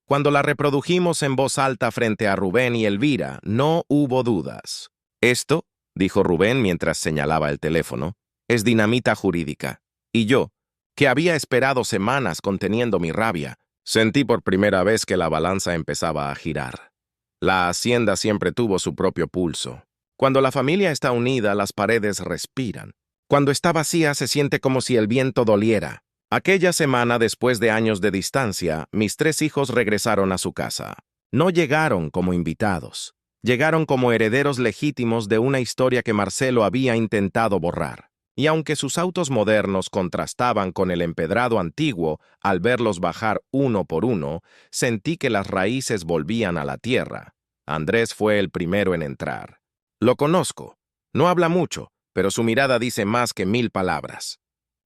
[SPEAKER 1] Cuando la reprodujimos en voz alta frente a Rubén y Elvira, no hubo dudas. Esto, dijo Rubén mientras señalaba el teléfono, es dinamita jurídica. Y yo, que había esperado semanas conteniendo mi rabia, sentí por primera vez que la balanza empezaba a girar. La hacienda siempre tuvo su propio pulso. Cuando la familia está unida, las paredes respiran. Cuando está vacía, se siente como si el viento doliera. Aquella semana, después de años de distancia, mis 3 hijos regresaron a su casa. No llegaron como invitados. Llegaron como herederos legítimos de una historia que Marcelo había intentado borrar. Y aunque sus autos modernos contrastaban con el empedrado antiguo, al verlos bajar uno por uno, sentí que las raíces volvían a la tierra. Andrés fue el primero en entrar. Lo conozco. No habla mucho, pero su mirada dice más que 1000 palabras.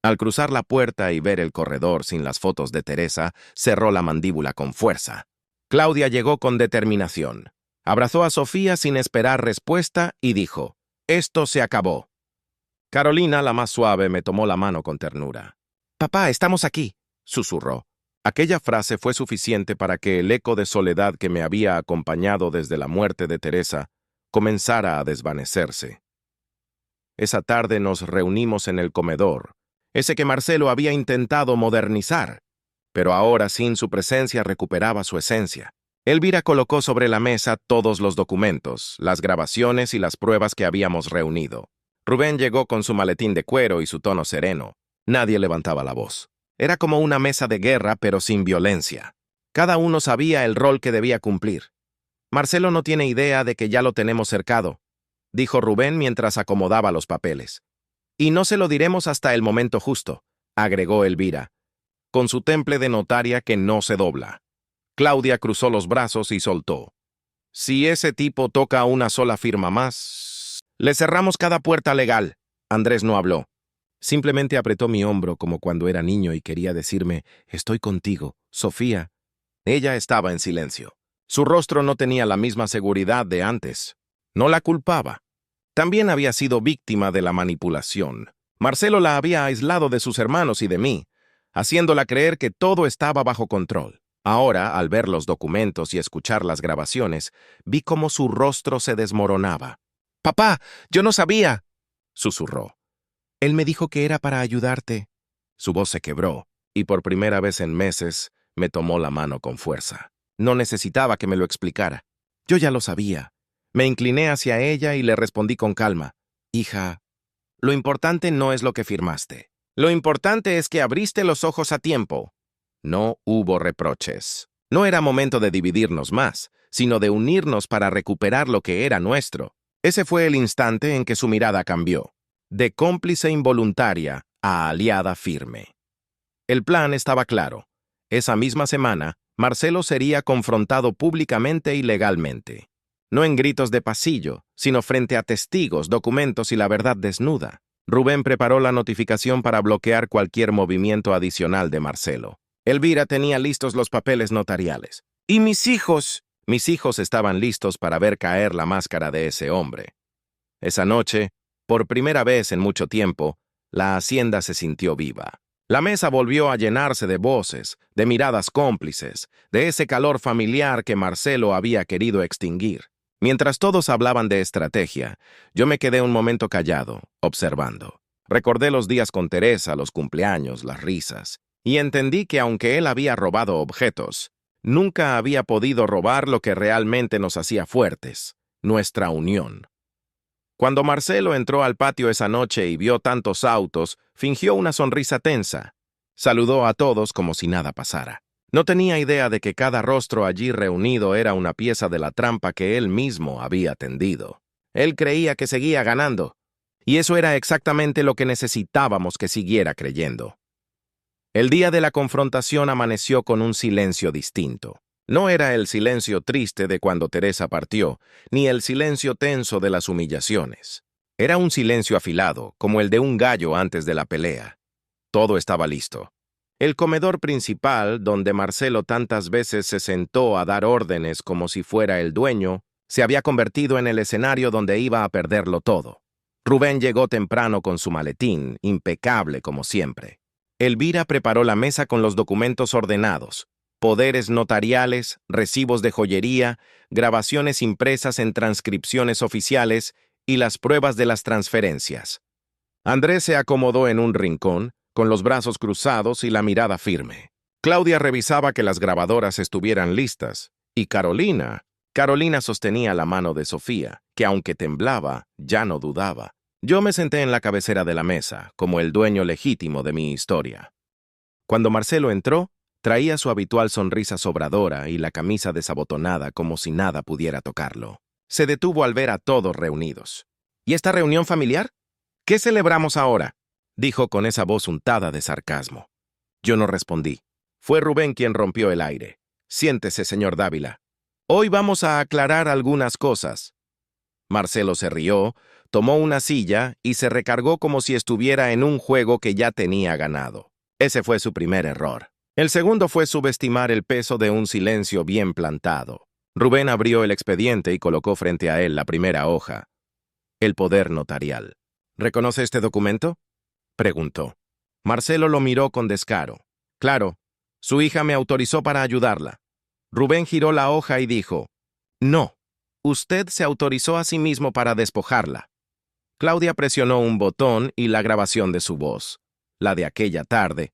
[SPEAKER 1] Al cruzar la puerta y ver el corredor sin las fotos de Teresa, cerró la mandíbula con fuerza. Claudia llegó con determinación. Abrazó a Sofía sin esperar respuesta y dijo, «Esto se acabó». Carolina, la más suave, me tomó la mano con ternura. «Papá, estamos aquí», susurró. Aquella frase fue suficiente para que el eco de soledad que me había acompañado desde la muerte de Teresa comenzara a desvanecerse. Esa tarde nos reunimos en el comedor, ese que Marcelo había intentado modernizar, pero ahora sin su presencia recuperaba su esencia. Elvira colocó sobre la mesa todos los documentos, las grabaciones y las pruebas que habíamos reunido. Rubén llegó con su maletín de cuero y su tono sereno. Nadie levantaba la voz. Era como una mesa de guerra, pero sin violencia. Cada uno sabía el rol que debía cumplir. Marcelo no tiene idea de que ya lo tenemos cercado, dijo Rubén mientras acomodaba los papeles. Y no se lo diremos hasta el momento justo, agregó Elvira, con su temple de notaria que no se dobla. Claudia cruzó los brazos y soltó. Si ese tipo toca una sola firma más, le cerramos cada puerta legal. Andrés no habló. Simplemente apretó mi hombro como cuando era niño y quería decirme, estoy contigo, Sofía. Ella estaba en silencio. Su rostro no tenía la misma seguridad de antes. No la culpaba. También había sido víctima de la manipulación. Marcelo la había aislado de sus hermanos y de mí, haciéndola creer que todo estaba bajo control. Ahora, al ver los documentos y escuchar las grabaciones, vi cómo su rostro se desmoronaba. «Papá, yo no sabía», susurró. «Él me dijo que era para ayudarte». Su voz se quebró, y por primera vez en meses me tomó la mano con fuerza. No necesitaba que me lo explicara. Yo ya lo sabía. Me incliné hacia ella y le respondí con calma. «Hija, lo importante no es lo que firmaste. Lo importante es que abriste los ojos a tiempo». No hubo reproches. No era momento de dividirnos más, sino de unirnos para recuperar lo que era nuestro. Ese fue el instante en que su mirada cambió, de cómplice involuntaria a aliada firme. El plan estaba claro. Esa misma semana, Marcelo sería confrontado públicamente y legalmente. No en gritos de pasillo, sino frente a testigos, documentos y la verdad desnuda. Rubén preparó la notificación para bloquear cualquier movimiento adicional de Marcelo. Elvira tenía listos los papeles notariales. ¿Y mis hijos? Mis hijos estaban listos para ver caer la máscara de ese hombre. Esa noche, por primera vez en mucho tiempo, la hacienda se sintió viva. La mesa volvió a llenarse de voces, de miradas cómplices, de ese calor familiar que Marcelo había querido extinguir. Mientras todos hablaban de estrategia, yo me quedé un momento callado, observando. Recordé los días con Teresa, los cumpleaños, las risas, y entendí que aunque él había robado objetos, nunca había podido robar lo que realmente nos hacía fuertes, nuestra unión. Cuando Marcelo entró al patio esa noche y vio tantos autos, fingió una sonrisa tensa. Saludó a todos como si nada pasara. No tenía idea de que cada rostro allí reunido era una pieza de la trampa que él mismo había tendido. Él creía que seguía ganando, y eso era exactamente lo que necesitábamos que siguiera creyendo. El día de la confrontación amaneció con un silencio distinto. No era el silencio triste de cuando Teresa partió, ni el silencio tenso de las humillaciones. Era un silencio afilado, como el de un gallo antes de la pelea. Todo estaba listo. El comedor principal, donde Marcelo tantas veces se sentó a dar órdenes como si fuera el dueño, se había convertido en el escenario donde iba a perderlo todo. Rubén llegó temprano con su maletín, impecable como siempre. Elvira preparó la mesa con los documentos ordenados, poderes notariales, recibos de joyería, grabaciones impresas en transcripciones oficiales y las pruebas de las transferencias. Andrés se acomodó en un rincón, con los brazos cruzados y la mirada firme. Claudia revisaba que las grabadoras estuvieran listas, y Carolina sostenía la mano de Sofía, que aunque temblaba, ya no dudaba. Yo me senté en la cabecera de la mesa, como el dueño legítimo de mi historia. Cuando Marcelo entró, traía su habitual sonrisa sobradora y la camisa desabotonada como si nada pudiera tocarlo. Se detuvo al ver a todos reunidos. ¿Y esta reunión familiar? ¿Qué celebramos ahora?, dijo con esa voz untada de sarcasmo. Yo no respondí. Fue Rubén quien rompió el aire. Siéntese, señor Dávila. Hoy vamos a aclarar algunas cosas. Marcelo se rió, tomó una silla y se recargó como si estuviera en un juego que ya tenía ganado. Ese fue su primer error. El segundo fue subestimar el peso de un silencio bien plantado. Rubén abrió el expediente y colocó frente a él la primera hoja. El poder notarial. ¿Reconoce este documento?, preguntó. Marcelo lo miró con descaro. Claro, su hija me autorizó para ayudarla. Rubén giró la hoja y dijo, no, usted se autorizó a sí mismo para despojarla. Claudia presionó un botón y la grabación de su voz, la de aquella tarde,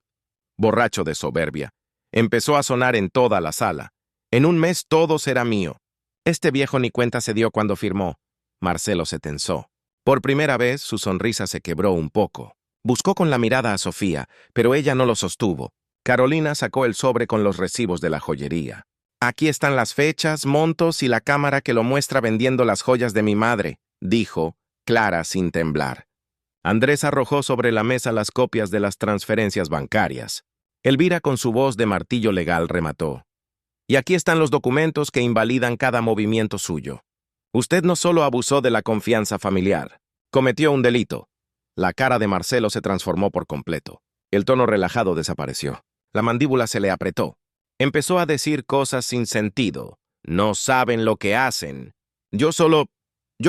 [SPEAKER 1] borracho de soberbia, empezó a sonar en toda la sala. En un mes todo será mío. Este viejo ni cuenta se dio cuando firmó. Marcelo se tensó. Por primera vez su sonrisa se quebró un poco. Buscó con la mirada a Sofía, pero ella no lo sostuvo. Carolina sacó el sobre con los recibos de la joyería. Aquí están las fechas, montos y la cámara que lo muestra vendiendo las joyas de mi madre, dijo, Clara sin temblar. Andrés arrojó sobre la mesa las copias de las transferencias bancarias. Elvira con su voz de martillo legal remató. Y aquí están los documentos que invalidan cada movimiento suyo. Usted no solo abusó de la confianza familiar, cometió un delito. La cara de Marcelo se transformó por completo. El tono relajado desapareció. La mandíbula se le apretó. Empezó a decir cosas sin sentido. No saben lo que hacen. Yo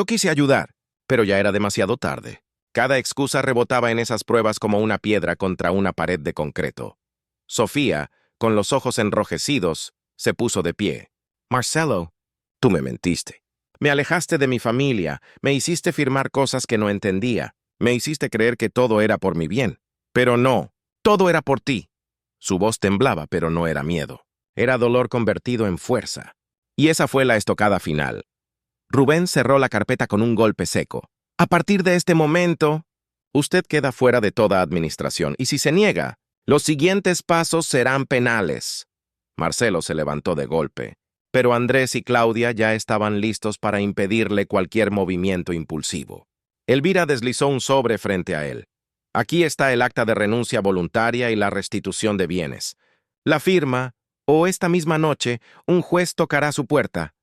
[SPEAKER 1] quise ayudar, pero ya era demasiado tarde. Cada excusa rebotaba en esas pruebas como una piedra contra una pared de concreto. Sofía, con los ojos enrojecidos, se puso de pie. Marcelo, tú me mentiste. Me alejaste de mi familia, me hiciste firmar cosas que no entendía. Me hiciste creer que todo era por mi bien. Pero no, todo era por ti. Su voz temblaba, pero no era miedo. Era dolor convertido en fuerza. Y esa fue la estocada final. Rubén cerró la carpeta con un golpe seco. A partir de este momento, usted queda fuera de toda administración, y si se niega, los siguientes pasos serán penales. Marcelo se levantó de golpe, pero Andrés y Claudia ya estaban listos para impedirle cualquier movimiento impulsivo. Elvira deslizó un sobre frente a él. Aquí está el acta de renuncia voluntaria y la restitución de bienes. La firma, o esta misma noche, un juez tocará su puerta.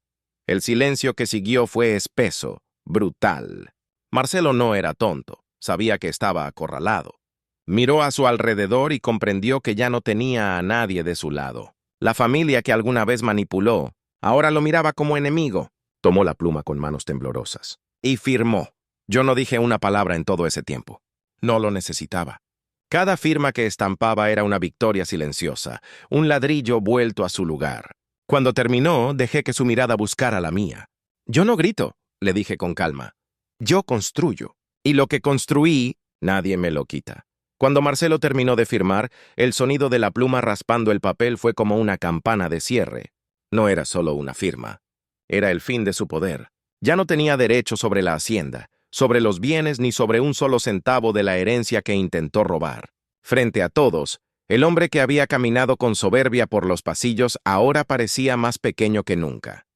[SPEAKER 1] El silencio que siguió fue espeso, brutal. Marcelo no era tonto, sabía que estaba acorralado. Miró a su alrededor y comprendió que ya no tenía a nadie de su lado. La familia que alguna vez manipuló, ahora lo miraba como enemigo. Tomó la pluma con manos temblorosas y firmó. Yo no dije una palabra en todo ese tiempo. No lo necesitaba. Cada firma que estampaba era una victoria silenciosa, un ladrillo vuelto a su lugar. Cuando terminó, dejé que su mirada buscara la mía. Yo no grito, le dije con calma. Yo construyo. Y lo que construí, nadie me lo quita. Cuando Marcelo terminó de firmar, el sonido de la pluma raspando el papel fue como una campana de cierre. No era solo una firma. Era el fin de su poder. Ya no tenía derecho sobre la hacienda, sobre los bienes ni sobre un solo centavo de la herencia que intentó robar. Frente a todos, el hombre que había caminado con soberbia por los pasillos ahora parecía más pequeño que nunca.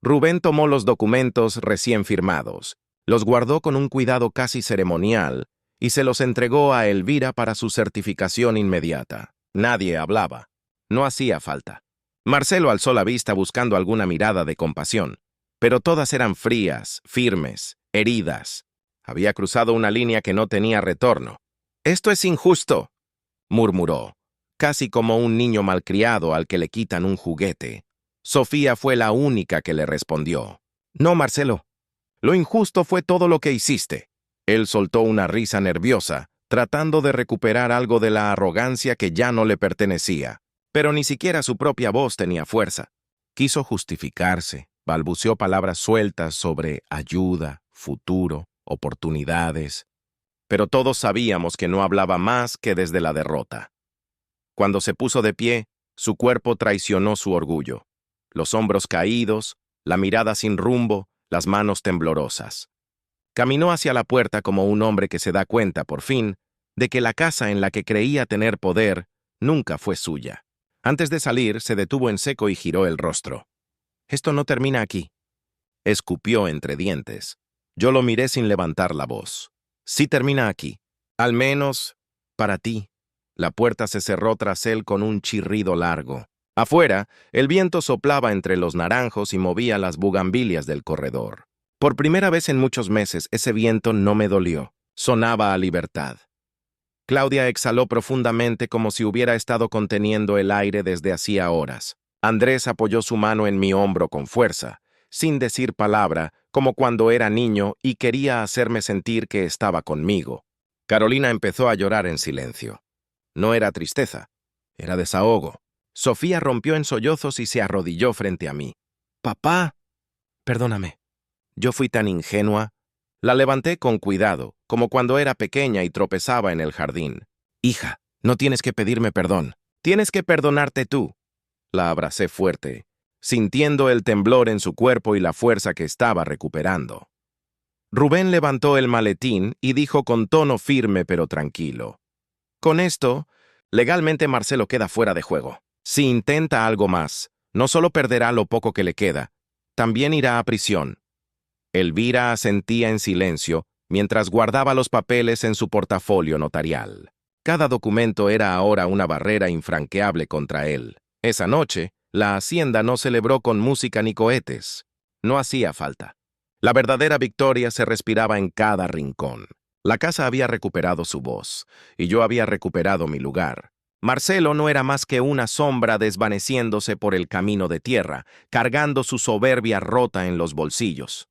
[SPEAKER 1] Rubén tomó los documentos recién firmados, los guardó con un cuidado casi ceremonial y se los entregó a Elvira para su certificación inmediata. Nadie hablaba. No hacía falta. Marcelo alzó la vista buscando alguna mirada de compasión, pero todas eran frías, firmes, heridas. Había cruzado una línea que no tenía retorno. «Esto es injusto», murmuró, casi como un niño malcriado al que le quitan un juguete. Sofía fue la única que le respondió. «No, Marcelo. Lo injusto fue todo lo que hiciste». Él soltó una risa nerviosa, tratando de recuperar algo de la arrogancia que ya no le pertenecía. Pero ni siquiera su propia voz tenía fuerza. Quiso justificarse, balbuceó palabras sueltas sobre ayuda, futuro, oportunidades. Pero todos sabíamos que no hablaba más que desde la derrota. Cuando se puso de pie, su cuerpo traicionó su orgullo. Los hombros caídos, la mirada sin rumbo, las manos temblorosas. Caminó hacia la puerta como un hombre que se da cuenta, por fin, de que la casa en la que creía tener poder nunca fue suya. Antes de salir, se detuvo en seco y giró el rostro. «Esto no termina aquí», escupió entre dientes. Yo lo miré sin levantar la voz. «Sí termina aquí. Al menos, para ti». La puerta se cerró tras él con un chirrido largo. Afuera, el viento soplaba entre los naranjos y movía las bugambilias del corredor. Por primera vez en muchos meses, ese viento no me dolió. Sonaba a libertad. Claudia exhaló profundamente como si hubiera estado conteniendo el aire desde hacía horas. Andrés apoyó su mano en mi hombro con fuerza, sin decir palabra, como cuando era niño y quería hacerme sentir que estaba conmigo. Carolina empezó a llorar en silencio. No era tristeza, era desahogo. Sofía rompió en sollozos y se arrodilló frente a mí. «Papá, perdóname. Yo fui tan ingenua». La levanté con cuidado, como cuando era pequeña y tropezaba en el jardín. «Hija, no tienes que pedirme perdón. Tienes que perdonarte tú». La abracé fuerte, sintiendo el temblor en su cuerpo y la fuerza que estaba recuperando. Rubén levantó el maletín y dijo con tono firme pero tranquilo. «Con esto, legalmente Marcelo queda fuera de juego. Si intenta algo más, no solo perderá lo poco que le queda, también irá a prisión». Elvira asentía en silencio mientras guardaba los papeles en su portafolio notarial. Cada documento era ahora una barrera infranqueable contra él. Esa noche, la hacienda no celebró con música ni cohetes. No hacía falta. La verdadera victoria se respiraba en cada rincón. La casa había recuperado su voz, y yo había recuperado mi lugar. Marcelo no era más que una sombra desvaneciéndose por el camino de tierra, cargando su soberbia rota en los bolsillos.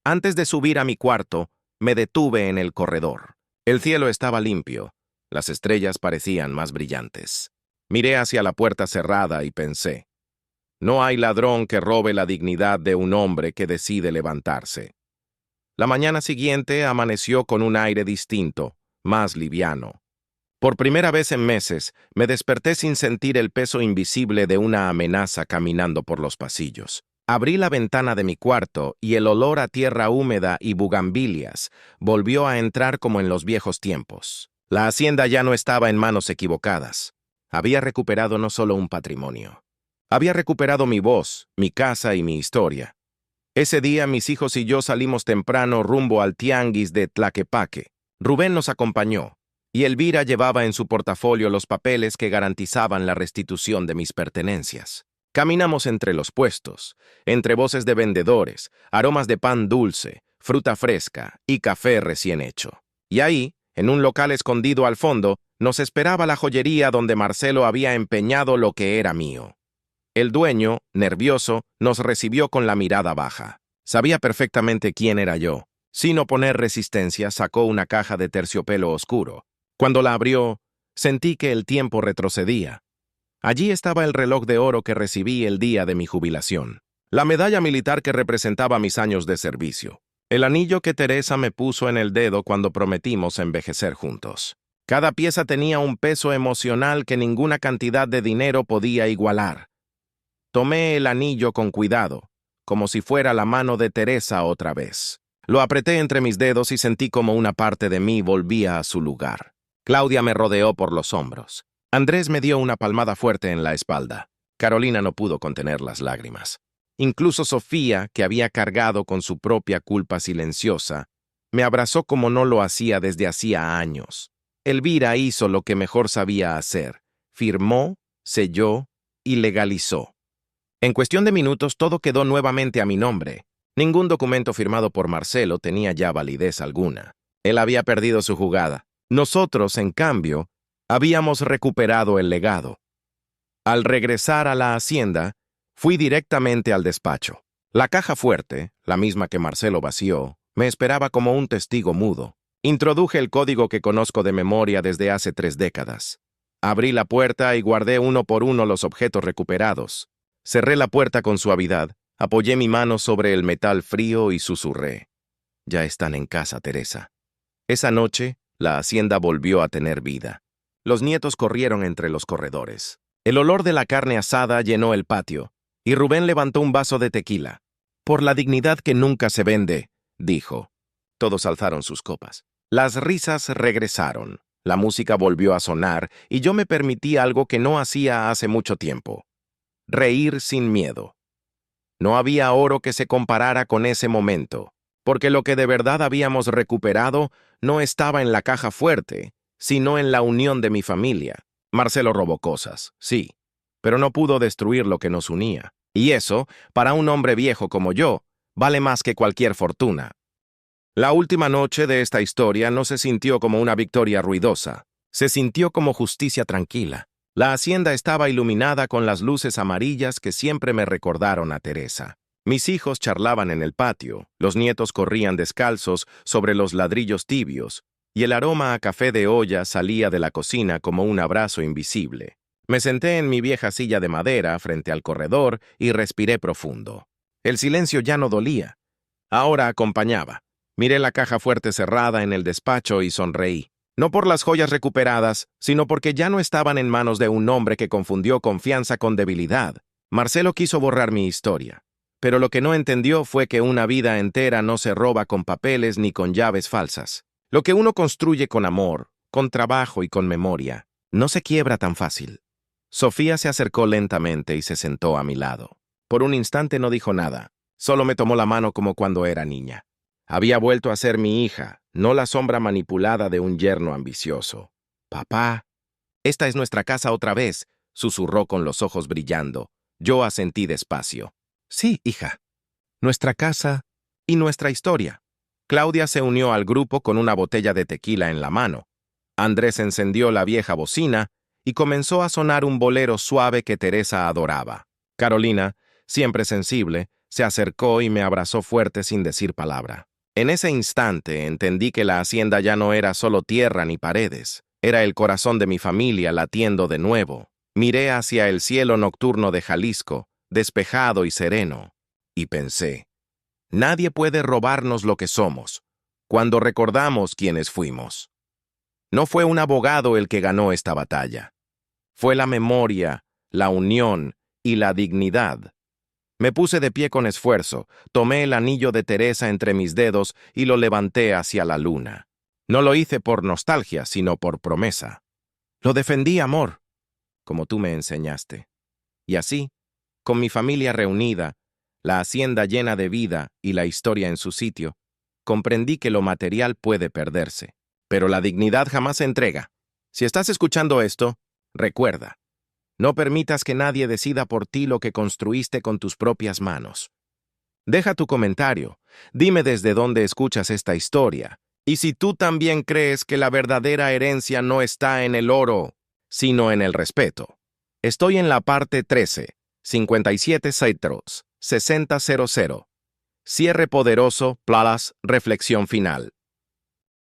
[SPEAKER 1] Antes de subir a mi cuarto, me detuve en el corredor. El cielo estaba limpio. Las estrellas parecían más brillantes. Miré hacia la puerta cerrada y pensé, no hay ladrón que robe la dignidad de un hombre que decide levantarse. La mañana siguiente amaneció con un aire distinto, más liviano. Por primera vez en meses, me desperté sin sentir el peso invisible de una amenaza caminando por los pasillos. Abrí la ventana de mi cuarto y el olor a tierra húmeda y bugambilias volvió a entrar como en los viejos tiempos. La hacienda ya no estaba en manos equivocadas. Había recuperado no solo un patrimonio, Había recuperado mi voz, mi casa y mi historia. Ese día mis hijos y yo salimos temprano rumbo al tianguis de Tlaquepaque. Rubén nos acompañó, y Elvira llevaba en su portafolio los papeles que garantizaban la restitución de mis pertenencias. Caminamos entre los puestos, entre voces de vendedores, aromas de pan dulce, fruta fresca y café recién hecho. Y ahí, en un local escondido al fondo, nos esperaba la joyería donde Marcelo había empeñado lo que era mío. El dueño, nervioso, nos recibió con la mirada baja. Sabía perfectamente quién era yo. Sin oponer resistencia, sacó una caja de terciopelo oscuro. Cuando la abrió, sentí que el tiempo retrocedía. Allí estaba el reloj de oro que recibí el día de mi jubilación, la medalla militar que representaba mis años de servicio, el anillo que Teresa me puso en el dedo cuando prometimos envejecer juntos. Cada pieza tenía un peso emocional que ninguna cantidad de dinero podía igualar. Tomé el anillo con cuidado, como si fuera la mano de Teresa otra vez. Lo apreté entre mis dedos y sentí como una parte de mí volvía a su lugar. Claudia me rodeó por los hombros. Andrés me dio una palmada fuerte en la espalda. Carolina no pudo contener las lágrimas. Incluso Sofía, que había cargado con su propia culpa silenciosa, me abrazó como no lo hacía desde hacía años. Elvira hizo lo que mejor sabía hacer. Firmó, selló y legalizó. En cuestión de minutos todo quedó nuevamente a mi nombre. Ningún documento firmado por Marcelo tenía ya validez alguna. Él había perdido su jugada. Nosotros, en cambio, habíamos recuperado el legado. Al regresar a la hacienda, fui directamente al despacho. La caja fuerte, la misma que Marcelo vació, me esperaba como un testigo mudo. Introduje el código que conozco de memoria desde hace 3 décadas. Abrí la puerta y guardé uno por uno los objetos recuperados. Cerré la puerta con suavidad, apoyé mi mano sobre el metal frío y susurré. Ya están en casa, Teresa. Esa noche, la hacienda volvió a tener vida. Los nietos corrieron entre los corredores. El olor de la carne asada llenó el patio, y Rubén levantó un vaso de tequila. Por la dignidad que nunca se vende, dijo. Todos alzaron sus copas. Las risas regresaron. La música volvió a sonar, y yo me permití algo que no hacía hace mucho tiempo. Reír sin miedo. No había oro que se comparara con ese momento, porque lo que de verdad habíamos recuperado no estaba en la caja fuerte, sino en la unión de mi familia. Marcelo robó cosas, sí, pero no pudo destruir lo que nos unía. Y eso, para un hombre viejo como yo, vale más que cualquier fortuna. La última noche de esta historia no se sintió como una victoria ruidosa, se sintió como justicia tranquila. La hacienda estaba iluminada con las luces amarillas que siempre me recordaron a Teresa. Mis hijos charlaban en el patio, los nietos corrían descalzos sobre los ladrillos tibios, y el aroma a café de olla salía de la cocina como un abrazo invisible. Me senté en mi vieja silla de madera frente al corredor y respiré profundo. El silencio ya no dolía. Ahora acompañaba. Miré la caja fuerte cerrada en el despacho y sonreí. No por las joyas recuperadas, sino porque ya no estaban en manos de un hombre que confundió confianza con debilidad. Marcelo quiso borrar mi historia, pero lo que no entendió fue que una vida entera no se roba con papeles ni con llaves falsas. Lo que uno construye con amor, con trabajo y con memoria, no se quiebra tan fácil. Sofía se acercó lentamente y se sentó a mi lado. Por un instante no dijo nada, solo me tomó la mano como cuando era niña. Había vuelto a ser mi hija, no la sombra manipulada de un yerno ambicioso. «Papá, esta es nuestra casa otra vez», susurró con los ojos brillando. Yo asentí despacio. «Sí, hija. Nuestra casa y nuestra historia». Claudia se unió al grupo con una botella de tequila en la mano. Andrés encendió la vieja bocina y comenzó a sonar un bolero suave que Teresa adoraba. Carolina, siempre sensible, se acercó y me abrazó fuerte sin decir palabra. En ese instante entendí que la hacienda ya no era solo tierra ni paredes, era el corazón de mi familia latiendo de nuevo. Miré hacia el cielo nocturno de Jalisco, despejado y sereno, y pensé, nadie puede robarnos lo que somos, cuando recordamos quiénes fuimos. No fue un abogado el que ganó esta batalla. Fue la memoria, la unión y la dignidad. Me puse de pie con esfuerzo, tomé el anillo de Teresa entre mis dedos y lo levanté hacia la luna. No lo hice por nostalgia, sino por promesa. Lo defendí, amor, como tú me enseñaste. Y así, Con mi familia reunida, la hacienda llena de vida y la historia en su sitio, comprendí que lo material puede perderse, pero la dignidad jamás se entrega. Si estás escuchando esto, recuerda, no permitas que nadie decida por ti lo que construiste con tus propias manos. Deja tu comentario, dime desde dónde escuchas esta historia, y si tú también crees que la verdadera herencia no está en el oro, sino en el respeto. Estoy en la parte 13, 57 Citrus, 6000. Cierre poderoso, plus, reflexión final.